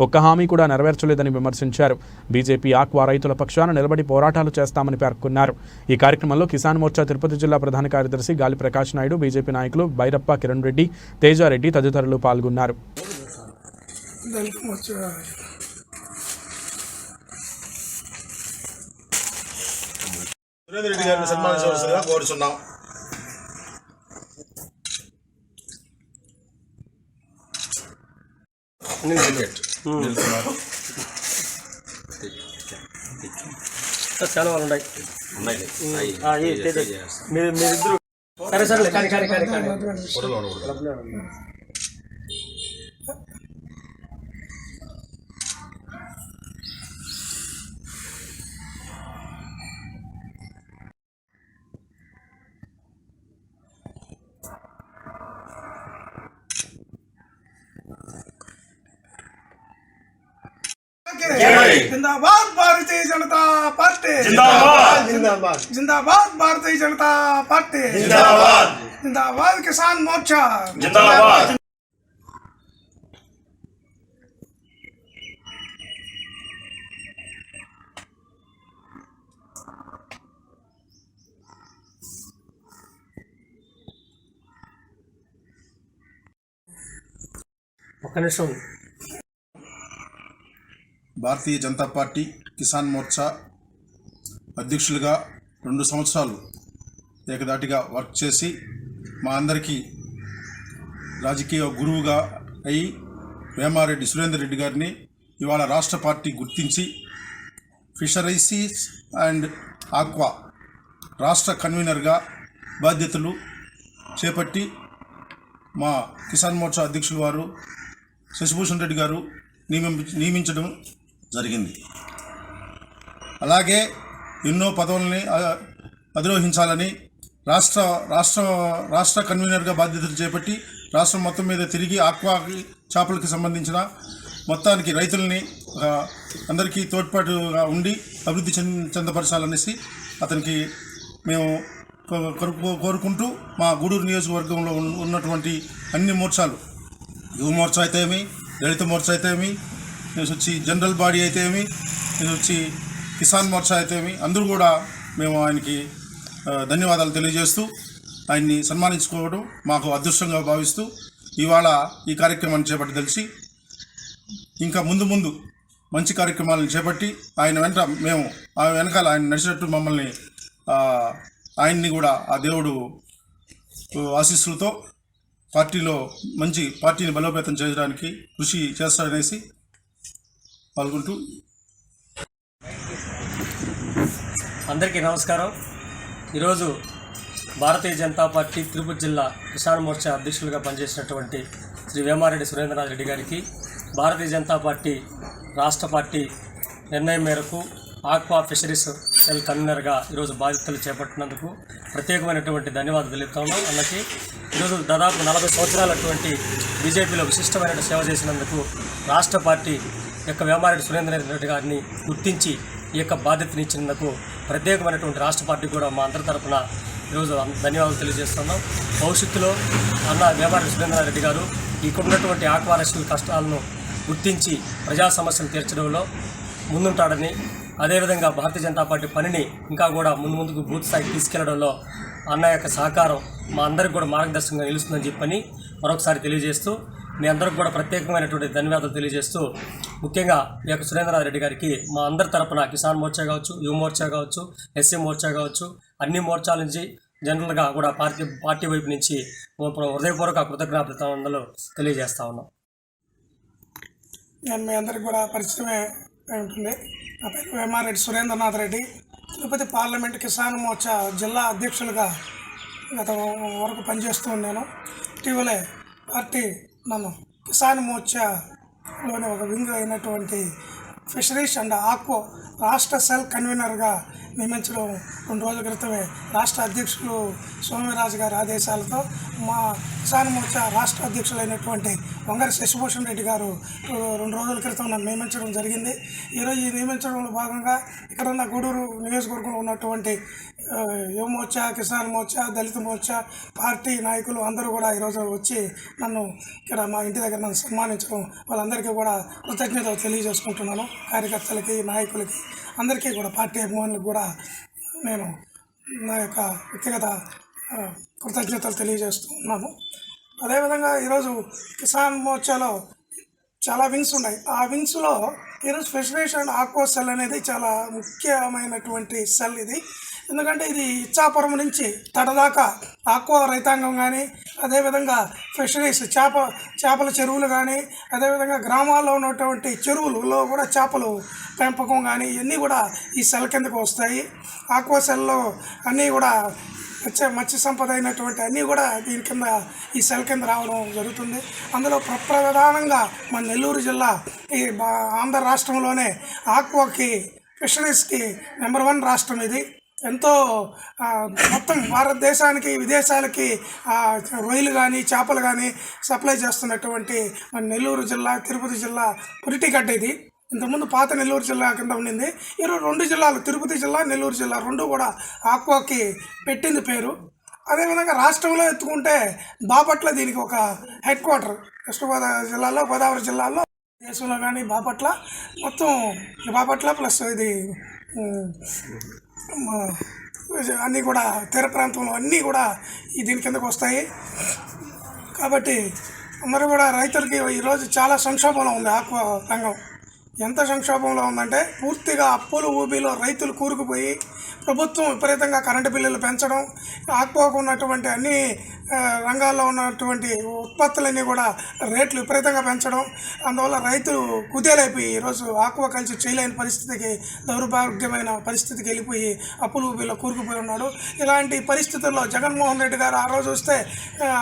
ఒక్క హామీ కూడా నెరవేర్చలేదని విమర్శించారు. బీజేపీ ఆక్వా రైతుల పక్షాన నిలబడి పోరాటాలు చేస్తామని పేర్కొన్నారు. ఈ కార్యక్రమంలో కిసాన్ మోర్చా తిరుపతి జిల్లా ప్రధాన కార్యదర్శి గాలి ప్రకాష్ నాయుడు, బీజేపీ నాయకులు బైరప్ప, కిరణ్ రెడ్డి, తేజారెడ్డి తదితరులు పాల్గొన్నారు. సురేందర్ రెడ్డి గారిని సన్మానించవలసిందిగా కోరుచున్నాం. చాలా వాళ్ళు ఉన్నాయి. మీరిద్దరు సరే సరే కానీ కానీ కానీ కానీ जिंदाबाद भारतीय जनता पार्टी, जिंदाबाद जिंदाबाद जिंदाबाद भारतीय जनता पार्टी, जिंदाबाद जिंदाबाद किसान मोर्चा, जिंदाबाद. ఒక్క నిమిషం. భారతీయ జనతా పార్టీ కిసాన్ మోర్చా అధ్యక్షులుగా 2 సంవత్సరాలు ఏకదాటిగా వర్క్ చేసి మా అందరికీ రాజకీయ గురువుగా అయి వేమారెడ్డి సురేందర్ రెడ్డి గారిని ఇవాళ రాష్ట్ర పార్టీ గుర్తించి ఫిషరీస్ అండ్ ఆక్వా రాష్ట్ర కన్వీనర్గా బాధ్యతలు చేపట్టి మా కిసాన్ మోర్చా అధ్యక్షులు వారు శశిభూషణ్ రెడ్డి గారు నియమించడం జరిగింది. అలాగే ఎన్నో పదవుల్ని అధిరోహించాలని రాష్ట్ర కన్వీనర్గా బాధ్యతలు చేపట్టి రాష్ట్రం మొత్తం మీద తిరిగి ఆక్వా చేపలకి సంబంధించిన మొత్తానికి రైతుల్ని అందరికీ తోడ్పాటుగా ఉండి అభివృద్ధి చెందపరచాలనేసి అతనికి మేము కోరుకుంటూ మా గూడూరు నియోజకవర్గంలో ఉన్నటువంటి అన్ని మోర్చాలు, యువ మోర్చా అయితే ఏమి, దళిత మోర్చా అయితే ఏమి, వచ్చి జనరల్ బాడీ అయితే ఏమి, వచ్చి కిసాన్ మోర్చా అయితే ఏమి, అందరూ కూడా మేము ఆయనకి ధన్యవాదాలు తెలియజేస్తూ ఆయన్ని సన్మానించుకోవడం మాకు అదృష్టంగా భావిస్తూ ఇవాళ ఈ కార్యక్రమాన్ని చేపట్టి తెలిసి ఇంకా ముందు ముందు మంచి కార్యక్రమాలను చేపట్టి ఆయన వెనకాల ఆయన నడిచినట్టు మమ్మల్ని ఆయన్ని కూడా ఆ దేవుడు ఆశీస్సులతో పార్టీని బలోపేతం చేయడానికి కృషి చేస్తారనేసి పాల్గొంటూ. అందరికీ నమస్కారం. ఈరోజు భారతీయ జనతా పార్టీ తిరుపతి జిల్లా కిసాన్ మోర్చా అధ్యక్షులుగా పనిచేసినటువంటి శ్రీ వేమారెడ్డి సురేంద్రనాథ్ రెడ్డి గారికి భారతీయ జనతా పార్టీ రాష్ట్ర పార్టీ నిర్ణయం మేరకు ఆక్వా ఫిషరీస్ సెల్ కన్వీనర్గా ఈరోజు బాధ్యతలు చేపట్టినందుకు ప్రత్యేకమైనటువంటి ధన్యవాదాలు తెలుపుతాము. అన్నకి ఈరోజు దాదాపు 40 సంవత్సరాలటువంటి బీజేపీలో విశిష్టమైన సేవ చేసినందుకు రాష్ట్ర పార్టీ యొక్క వేమారెడ్డి సురేంద్రనాథ్ రెడ్డి గారిని గుర్తించి ఈ యొక్క బాధ్యతని ఇచ్చినందుకు ప్రత్యేకమైనటువంటి రాష్ట్ర పార్టీ కూడా మా అందరి తరఫున ఈరోజు ధన్యవాదాలు తెలియజేస్తున్నాం. భవిష్యత్తులో అన్న వేమారెడ్డి సురేంద్రనాథ్ రెడ్డి గారు ఇక్కడున్నటువంటి ఆక్వా రైతుల కష్టాలను గుర్తించి ప్రజా సమస్యలు తీర్చడంలో ముందుంటాడని, అదేవిధంగా భారతీయ జనతా పార్టీ పనిని ఇంకా కూడా ముందుకు బూత్ స్థాయికి తీసుకెళ్లడంలో అన్న యొక్క సహకారం మా అందరికి కూడా మార్గదర్శకంగా నిలుస్తుందని చెప్పని మరొకసారి తెలియజేస్తూ మీ అందరికి కూడా ప్రత్యేకమైనటువంటి ధన్యవాదాలు తెలియజేస్తూ ముఖ్యంగా ఈ యొక్క సురేంద్రనాథ్ రెడ్డి గారికి మా అందరి తరపున కిసాన్ మోర్చా కావచ్చు, యువ మోర్చా కావచ్చు, ఎస్సీ మోర్చా కావచ్చు, అన్ని మోర్చాల నుంచి జనరల్గా కూడా పార్టీ వైపు నుంచి హృదయపూర్వక కృతజ్ఞతలు తెలియజేస్తా ఉన్నాం. నేను మీ అందరికి కూడా పరిచయమే ఉంటుంది. నా పేరు వేమారెడ్డి సురేంద్రనాథ్ రెడ్డి. తిరుపతి పార్లమెంట్ కిసాన్ మోర్చా జిల్లా అధ్యక్షులుగా గత వరకు పనిచేస్తూ ఉన్నాను. ఇటీవలే పార్టీ నన్ను కిసాన్ మోర్చాలోని ఒక వింగ్ అయినటువంటి ఫిషరీస్ అండ్ ఆక్వా రాష్ట్ర సెల్ కన్వీనర్గా నియమించడం 2 రోజుల క్రితమే రాష్ట్ర అధ్యక్షులు సోమవీరాజు గారి ఆదేశాలతో మా కిసాన్ మోర్చా రాష్ట్ర అధ్యక్షులైనటువంటి వంగరి శశిభూషణ్ రెడ్డి గారు 2 రోజుల క్రితం నన్ను నియమించడం జరిగింది. ఈరోజు ఈ నియమించడంలో భాగంగా ఇక్కడ ఉన్న గూడూరు నియోజకవర్గంలో ఉన్నటువంటి యువ మోర్చా, కిసాన్ మోర్చా, దళిత మోర్చా పార్టీ నాయకులు అందరూ కూడా ఈరోజు వచ్చి నన్ను ఇక్కడ మా ఇంటి దగ్గర నన్ను సన్మానించడం, వాళ్ళందరికీ కూడా కృతజ్ఞతలు తెలియజేసుకుంటున్నాను. కార్యకర్తలకి, నాయకులకి, అందరికీ కూడా, పార్టీ అభిమానులకు కూడా నేను నా యొక్క వ్యక్తిగత కృతజ్ఞతలు తెలియజేస్తున్నాను. అదేవిధంగా ఈరోజు కిసాన్ మోర్చాలో చాలా వింగ్స్ ఉన్నాయి. ఆ వింగ్స్లో ఈరోజు ఫిషరీస్ అండ్ ఆక్వా సెల్ అనేది చాలా ముఖ్యమైనటువంటి సెల్ ఇది. ఎందుకంటే ఇది ఇచ్చాపురం నుంచి తడదాకా ఆక్వా రైతాంగం కానీ, అదేవిధంగా ఫిషరీస్ చేపల చెరువులు కానీ, అదేవిధంగా గ్రామాల్లో ఉన్నటువంటి చెరువులలో కూడా చేపలు పెంపకం కానీ ఇవన్నీ కూడా ఈ సెల్ కిందకు వస్తాయి. ఆక్వా సెల్లో అన్నీ కూడా మత్స్య సంపద అయినటువంటి అన్నీ కూడా దీని కింద, ఈ సెల్ కింద రావడం జరుగుతుంది. అందులో ప్రధానంగా మన నెల్లూరు జిల్లా ఈ ఆంధ్ర రాష్ట్రంలోనే ఆక్వాకి, ఫిషరీస్కి నెంబర్ 1 రాష్ట్రం ఇది. ఎంతో మొత్తం భారతదేశానికి, విదేశాలకి రొయ్యలు కానీ, చేపలు కానీ సప్లై చేస్తున్నటువంటి మన నెల్లూరు జిల్లా, తిరుపతి జిల్లా పురిటిగడ్డ ఇది. ఇంతకుముందు పాత నెల్లూరు జిల్లా కింద ఉండింది. ఈరోజు 2 జిల్లాలు, తిరుపతి జిల్లా, నెల్లూరు జిల్లా 2 కూడా ఆక్వాకి పెట్టింది పేరు. అదేవిధంగా రాష్ట్రంలో ఎత్తుకుంటే బాపట్ల దీనికి ఒక హెడ్ క్వార్టర్. వెస్ట్ గోదావరి జిల్లాలో, గోదావరి జిల్లాలో, దేశంలో కానీ బాపట్ల, మొత్తం బాపట్ల ప్లస్ ఇది అన్నీ కూడా తీర ప్రాంతంలో అన్నీ కూడా దీని కిందకు వస్తాయి. కాబట్టి అందరూ కూడా రైతులకి ఈరోజు చాలా సంక్షోభంలో ఉంది ఆక్వా రంగం. ఎంత సంక్షోభంలో ఉందంటే పూర్తిగా అప్పులు ఊబిలో రైతులు కూరుకుపోయి ప్రభుత్వం విపరీతంగా కరెంటు బిల్లులు పెంచడం, ఆక్వాకు ఉన్నటువంటి అన్ని రంగాల్లో ఉన్నటువంటి ఉత్పత్తులన్నీ కూడా రేట్లు విపరీతంగా పెంచడం, అందువల్ల రైతులు కుదేలైపోయి ఈరోజు ఆక్వా కల్చర్ చేయలేని పరిస్థితికి, దౌర్భాగ్యమైన పరిస్థితికి వెళ్ళిపోయి అప్పులు ఊబిలో కూరుకుపోయి ఉన్నాడు. ఇలాంటి పరిస్థితుల్లో జగన్మోహన్ రెడ్డి గారు ఆ రోజు వస్తే,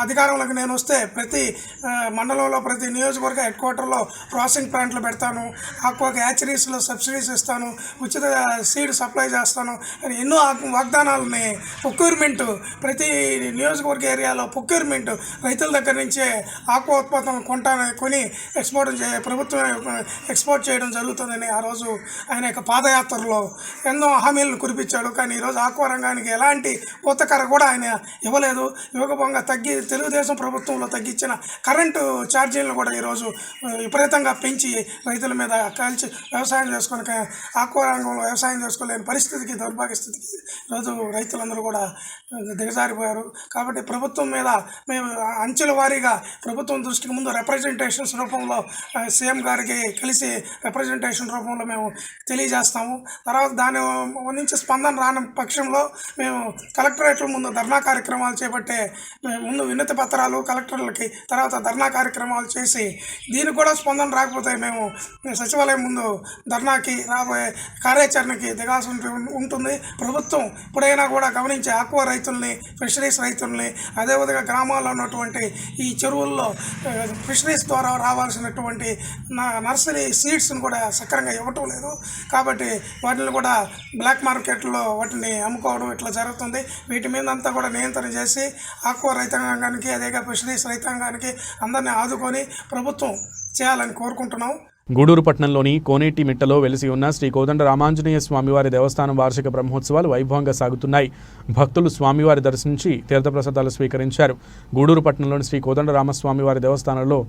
అధికారంలోకి నేను వస్తే, ప్రతి మండలంలో, ప్రతి నియోజకవర్గ హెడ్ క్వార్టర్లో ప్రాసెసింగ్ ప్లాంట్లు పెడతాను, ఆక్వాకి హ్యాచరీస్లో సబ్సిడీస్ ఇస్తాను, ఉచిత సీడ్ సప్లై చేస్తాను అని ఎన్నో వాగ్దానాలని, ప్రొక్యూర్మెంట్, ప్రతి నియోజకవర్గ ఏరియాలో ప్రొక్యూర్మెంట్ రైతుల దగ్గర నుంచే ఆక్వా ఉత్పత్తులను కొని ప్రభుత్వం ఎక్స్పోర్ట్ చేయడం జరుగుతుందని ఆ రోజు ఆయన యొక్క పాదయాత్రలో ఎన్నో హామీలను కురిపించాడు. కానీ ఈరోజు ఆక్వా రంగానికి ఎలాంటి ఊతకర కూడా ఆయన ఇవ్వలేదు. ఇవ్వకపోగా తెలుగుదేశం ప్రభుత్వంలో తగ్గించిన కరెంటు ఛార్జీలను కూడా ఈరోజు విపరీతంగా పెంచి రైతుల మీద కాల్చి వ్యవసాయం చేసుకొని, ఆక్వా రంగంలో వ్యవసాయం చేసుకోలేని పరిస్థితికి, దౌర్భాగ్య స్థితికి ఈరోజు రైతులందరూ కూడా దిగజారిపోయారు. కాబట్టి ప్రభుత్వం మీద మేము అంచెల వారీగా ప్రభుత్వం దృష్టికి ముందు రిప్రజెంటేషన్స్ రూపంలో సీఎం గారికి కలిసి రిప్రజెంటేషన్ రూపంలో మేము తెలియజేస్తాము. తర్వాత దాని నుంచి స్పందన రాని పక్షంలో మేము కలెక్టరేట్ల ముందు ధర్నా కార్యక్రమాలు చేపట్టే ముందు వినతి పత్రాలు కలెక్టర్లకి, తర్వాత ధర్నా కార్యక్రమాలు చేసి దీనికి కూడా స్పందన రాకపోతే మేము సచివాలయం ముందు ధర్నాకి, రాబోయే కార్యాచరణకి దిగాల్సి ఉంటుంది. ప్రభుత్వం ఇప్పుడైనా కూడా గమనించి ఆక్వా రైతుల్ని, ఫిషరీస్ రైతుల్ని, అదేవిధంగా గ్రామాల్లో ఉన్నటువంటి ఈ చెరువుల్లో ఫిషరీస్ ద్వారా రావాల్సినటువంటి నర్సరీ సీడ్స్ని కూడా సక్రమంగా ఇవ్వటం లేదు. కాబట్టి వాటిని కూడా బ్లాక్ మార్కెట్లో వాటిని అమ్ముకోవడం ఇట్లా జరుగుతుంది. వీటి మీద అంతా కూడా నియంత్రణ చేసి ఆక్వా రైతాంగానికి, అదేగా ఫిషరీస్ రైతాంగానికి అందరినీ ఆదుకొని ప్రభుత్వం చేయాలని కోరుకుంటున్నాం. గూడూరు పట్టణంలోని కోనేటి మిట్టలో వెలిసి ఉన్న శ్రీ కోదండ రామాంజనేయ స్వామివారి దేవస్థానం వార్షిక బ్రహ్మోత్సవాలు వైభవంగా సాగుతున్నాయి. భక్తులు స్వామివారి దర్శించి తీర్థప్రసాదాలు స్వీకరించారు. గూడూరు పట్టణంలోని శ్రీ కోదండ రామస్వామివారి దేవస్థానంలో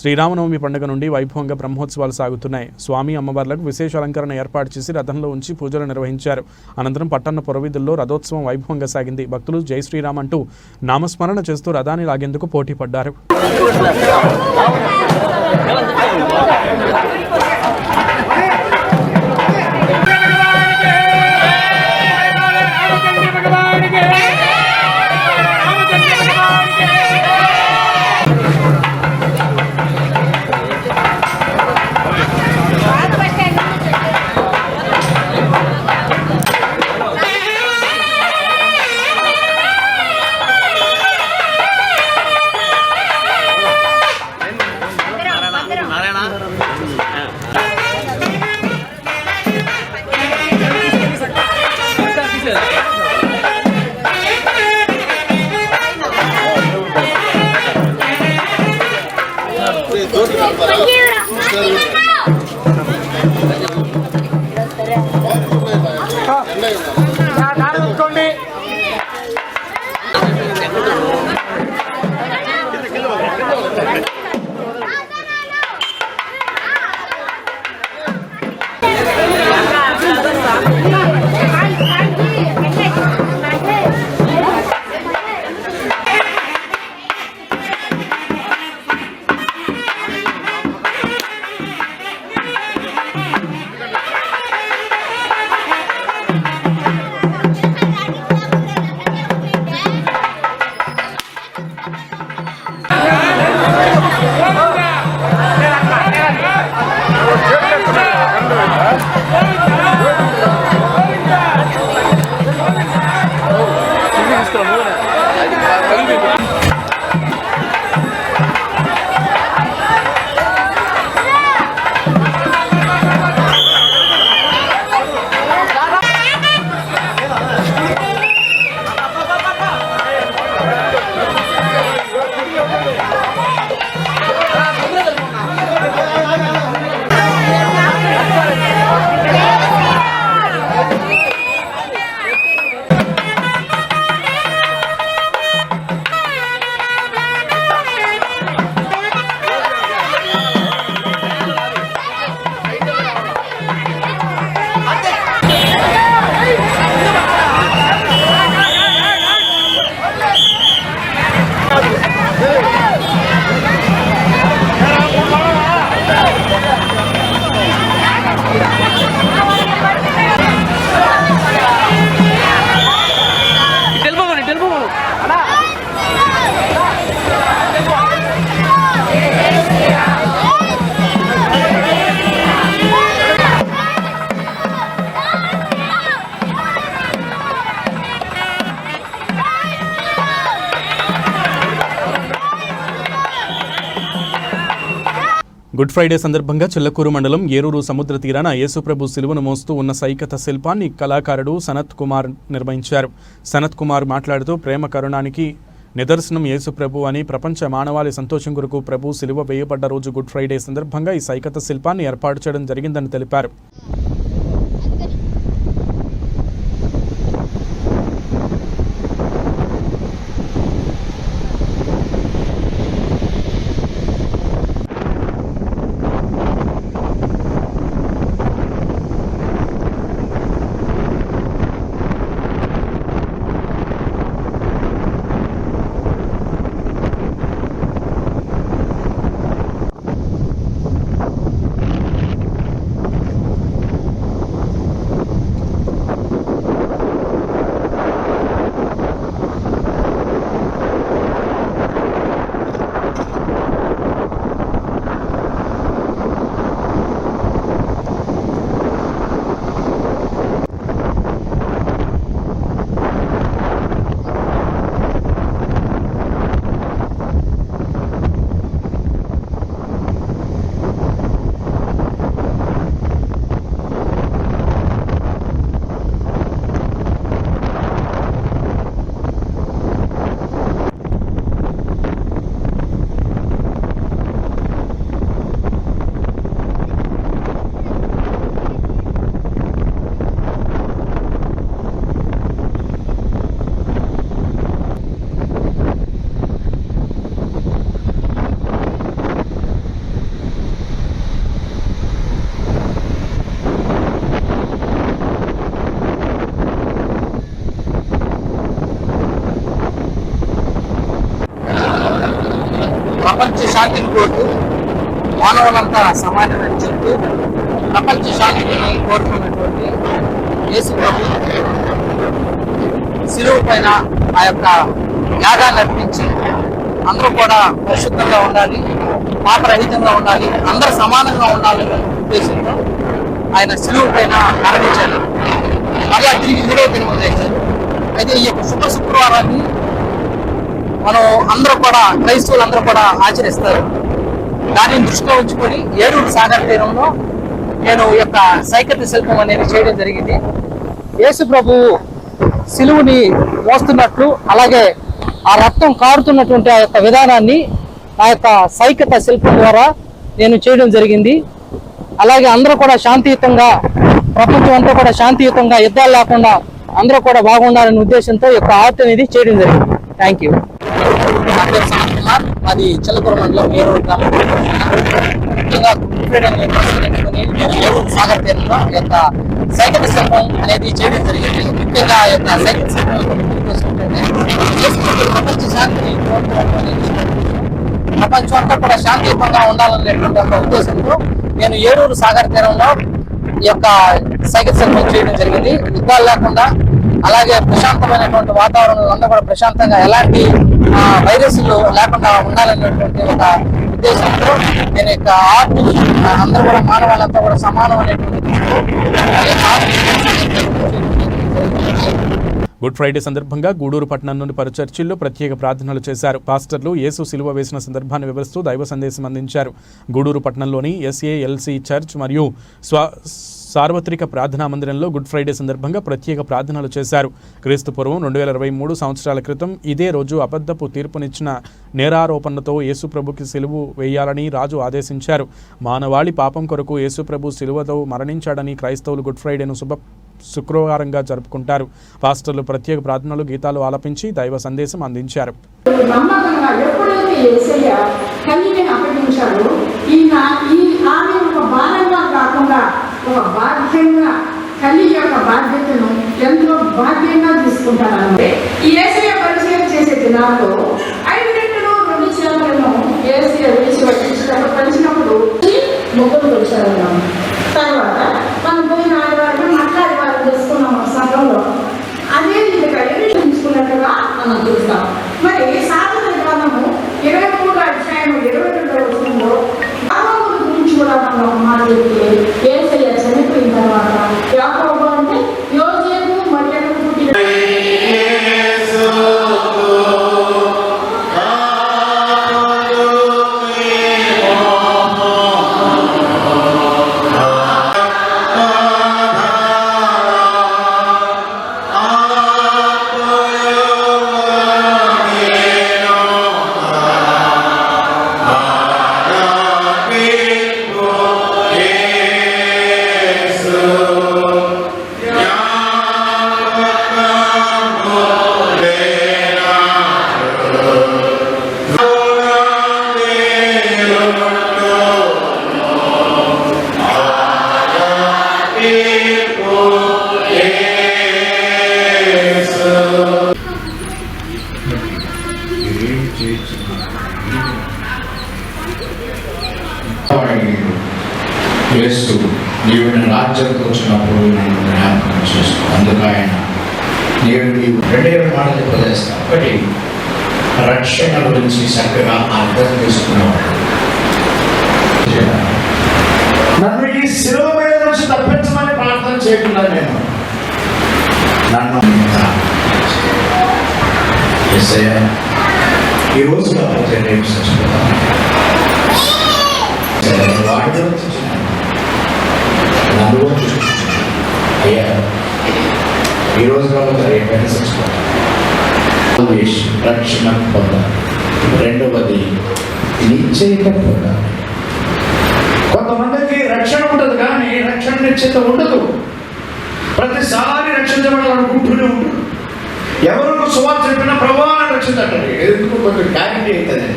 శ్రీరామనవమి పండుగ నుండి వైభవంగా బ్రహ్మోత్సవాలు సాగుతున్నాయి. స్వామి అమ్మవార్లకు విశేష అలంకరణ ఏర్పాటు చేసి రథంలో ఉంచి పూజలు నిర్వహించారు. అనంతరం పట్టణ పురవీధుల్లో రథోత్సవం వైభవంగా సాగింది. భక్తులు జై శ్రీరామ్ అంటూ నామస్మరణ చేస్తూ రథాన్ని లాగేందుకు పోటీ పడ్డారు. గుడ్ ఫ్రైడే సందర్భంగా చిల్లకూరు మండలం ఏరూరు సముద్ర తీరాన యేసుప్రభు సిలువను మోస్తూ ఉన్న సైకత శిల్పాన్ని కళాకారుడు సనత్ కుమార్ నిర్వహించారు. సనత్ కుమార్ మాట్లాడుతూ ప్రేమ కరుణానికి నిదర్శనం యేసుప్రభు అని, ప్రపంచ మానవాళి సంతోషం కొరకు ప్రభు సిలువ వేయబడ్డ రోజు గుడ్ ఫ్రైడే సందర్భంగా ఈ సైకత శిల్పాన్ని ఏర్పాటు చేయడం జరిగిందని తెలిపారు. ప్రపంచ శాంతిని కోరుతూ మానవులంతా సమానమని చెప్తూ ప్రపంచ శాంతిని కోరుకున్నటువంటి యేసు ప్రభు శిలువ పైన ఆ యొక్క యాగాన్ని అర్పించి అందరూ కూడా పరిశుద్ధంగా ఉండాలి, పాపరహితంగా ఉండాలి, అందరూ సమానంగా ఉండాలనే ఉద్దేశంతో ఆయన శిలువ పైన మరణించారు. మళ్ళా తిరిగి 3వ దినం చేశారు. అయితే ఈ యొక్క శుభ శుక్రవారాన్ని మనం అందరూ కూడా క్రైస్తవులందరూ కూడా ఆచరిస్తారు. దానిని దృష్టిలో ఉంచుకొని ఏరూరు సాగర్ తీరంలో నేను ఈ యొక్క సైకత శిల్పం అనేది చేయడం జరిగింది. యేసు ప్రభువు సిలువుని మోస్తున్నట్లు, అలాగే ఆ రక్తం కారుతున్నటువంటి ఆ యొక్క విధానాన్ని ఆ యొక్క సైకత శిల్పం ద్వారా నేను చేయడం జరిగింది. అలాగే అందరూ కూడా శాంతియుతంగా, ప్రపంచం అంతా కూడా శాంతియుతంగా, యుద్ధాలు లేకుండా అందరూ కూడా బాగుండాలనే ఉద్దేశంతో ఈ యొక్క ఆర్ట్ అనేది చేయడం జరిగింది. Thank you. నా పేరు సనత్ కుమార్, అది చిల్లకూర మండలం ఏరూరు గ్రామం. ముఖ్యంగా ఏరూరు సాగర్ తీరంలో ఈ యొక్క సైకిల్ శిల్పం అనేది చేయడం జరిగింది. ముఖ్యంగా ఈ యొక్క సైకిల్ శిల్పం ఉద్దేశం ఏంటంటే ప్రపంచ శాంతిని ప్రపంచం అంతా కూడా శాంతియుతంగా ఉండాలనేటువంటి ఒక ఉద్దేశంతో నేను ఏరూరు సాగర్ తీరంలో ఈ యొక్క సైకిల్ శిల్పం చేయడం జరిగింది. యుద్ధాలు లేకుండా, అలాగే ప్రశాంతమైనటువంటి వాతావరణంలో అందరూ కూడా ప్రశాంతంగా, ఎలాంటి వైరస్లు లేకుండా ఉండాలనేటువంటి ఒక ఉద్దేశంతో నేను యొక్క ఆర్ట్ అందరూ కూడా మానవాళ్ళంతా కూడా సమానం అనేటువంటి. గుడ్ ఫ్రైడే సందర్భంగా గూడూరు పట్టణం నుండి పలు చర్చిల్లో ప్రత్యేక ప్రార్థనలు చేశారు. పాస్టర్లు యేసు సిలువ వేసిన సందర్భాన్ని వివరిస్తూ దైవ సందేశం అందించారు. గూడూరు పట్టణంలోని SALC చర్చ్ మరియు సార్వత్రిక ప్రార్థనా మందిరంలో గుడ్ ఫ్రైడే సందర్భంగా ప్రత్యేక ప్రార్థనలు చేశారు. క్రీస్తు పూర్వం 2023 సంవత్సరాల క్రితం ఇదే రోజు అబద్ధపు తీర్పునిచ్చిన నేరారోపణలతో యేసుప్రభుకి సిలువు వేయాలని రాజు ఆదేశించారు. మానవాళి పాపం కొరకు యేసుప్రభు సిలువతో మరణించాడని క్రైస్తవులు గుడ్ ఫ్రైడేను శుక్రవారంగా జరుపుకుంటారు. పాస్టర్లు ప్రత్యేక ప్రార్థనలు, గీతాలు ఆలపించి దైవ సందేశం అందించారు. నమ్మకంగా ఎప్పుడైతే యేసయ్య కలిగిని అప్పగించాడో ఆమె ఒక భారంగా కాకుండా ఒక బాధ్యంగా కలిగి యొక్క బాధ్యతను ఎంతో బాధ్యంగా తీసుకుంటారంటే ఈ యేసయ్య పరిచయం చేసే దినాల్లో 5 రెట్లు 2 చేపలను యేసయ్య వేసి పంచినప్పుడు ముగ్గురు వచ్చారు. తర్వాత మనం పోయిన ఆదివారం మాట్లాడేవారు చేసుకున్నాం సంఘంలో. అదే విధంగా తీసుకున్నట్టుగా మనం చూస్తాం. మరి సాధన గ్రంథము 23వ అధ్యాయం 22వ వచనంలో యాకోబు గురించి కూడా మనం ఒక మాట చెప్తే, యేసయ్య చనిపోయిన తర్వాత యాకోబు అంటే యోసేపు మరియకు పుట్టిన యేసు నీవు రాజ్యంతో వచ్చినప్పుడు నేను జ్ఞాపకం చేసుకో. అందుకు ఆయన నేను నీవు 2 మాటలు ఉపదేశిస్తాను. ఒకటి, రక్షణ గురించి చక్కగా అర్థం చేసుకునేవాడు. నన్ను ఈ శిలువ మీద నుంచి తప్పించమని ప్రార్థన చేయకుండా నేను నన్ను యేసయ్య ఈరోజు కాకపోతే రేపు చచ్చిపోతాను. వాడిలో నన్ను అయ్యా ఈరోజు కాకపోతే రేపైనా చచ్చిపోతాను. రక్షణ పొందాలి. రెండవది నిశ్చయిత పొందాలి. కొంతమందికి రక్షణ ఉంటుంది కానీ రక్షణ నిశ్చయిత ఉండదు. ప్రతిసారి రక్షించబడాలనుకుంటూనే ఉంటుంది. ఎవరికి సువార్త చెప్పినా ప్రభావాన్ని రక్షించండి. ఎందుకు కొంచెం గ్యారెంటీ అవుతుంది.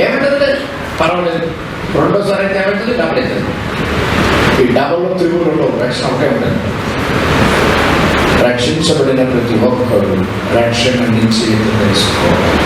ఏమవుతుంది? పర్వాలేదు. రెండోసారి అయితే ఏమవుతుంది? డబుల్ అవుతుంది. ఈ డబుల్లో 3 రక్షణ ఒకటే ఉంటుంది. రక్షించబడిన ప్రతి ఒక్కరు రక్షణ నుంచి తెలుసుకోవాలి.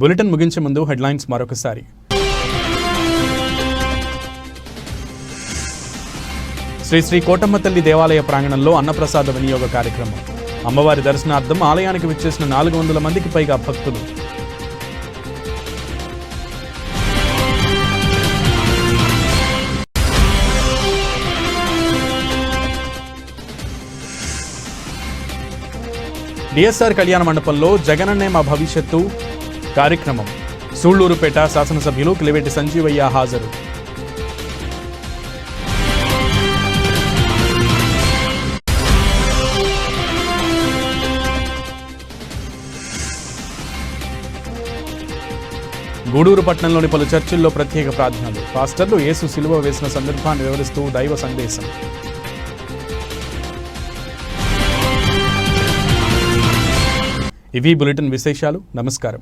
బులెటిన్ ముగించే ముందు హెడ్లైన్స్ మరొకసారి. శ్రీ శ్రీ కోటమ్మ తల్లి దేవాలయ ప్రాంగణంలో అన్నప్రసాద వినియోగ కార్యక్రమం. అమ్మవారి దర్శనార్థం ఆలయానికి విచ్చేసిన 400 మందికి పైగా భక్తులు. డిఎస్ఆర్ కళ్యాణ మండపంలో జగనన్నే మా భవిష్యత్తు కార్యక్రమం. సూళ్లూరుపేట శాసనసభ్యులు కిలివేటి సంజీవయ్య హాజరు. గూడూరు పట్టణంలోని పలు చర్చిల్లో ప్రత్యేక ప్రార్థనలు. పాస్టర్లు యేసు సిలువ వేసిన సందర్భాన్ని వివరిస్తూ దైవ సందేశం. ఇవి బులెటిన్ విశేషాలు. నమస్కారం.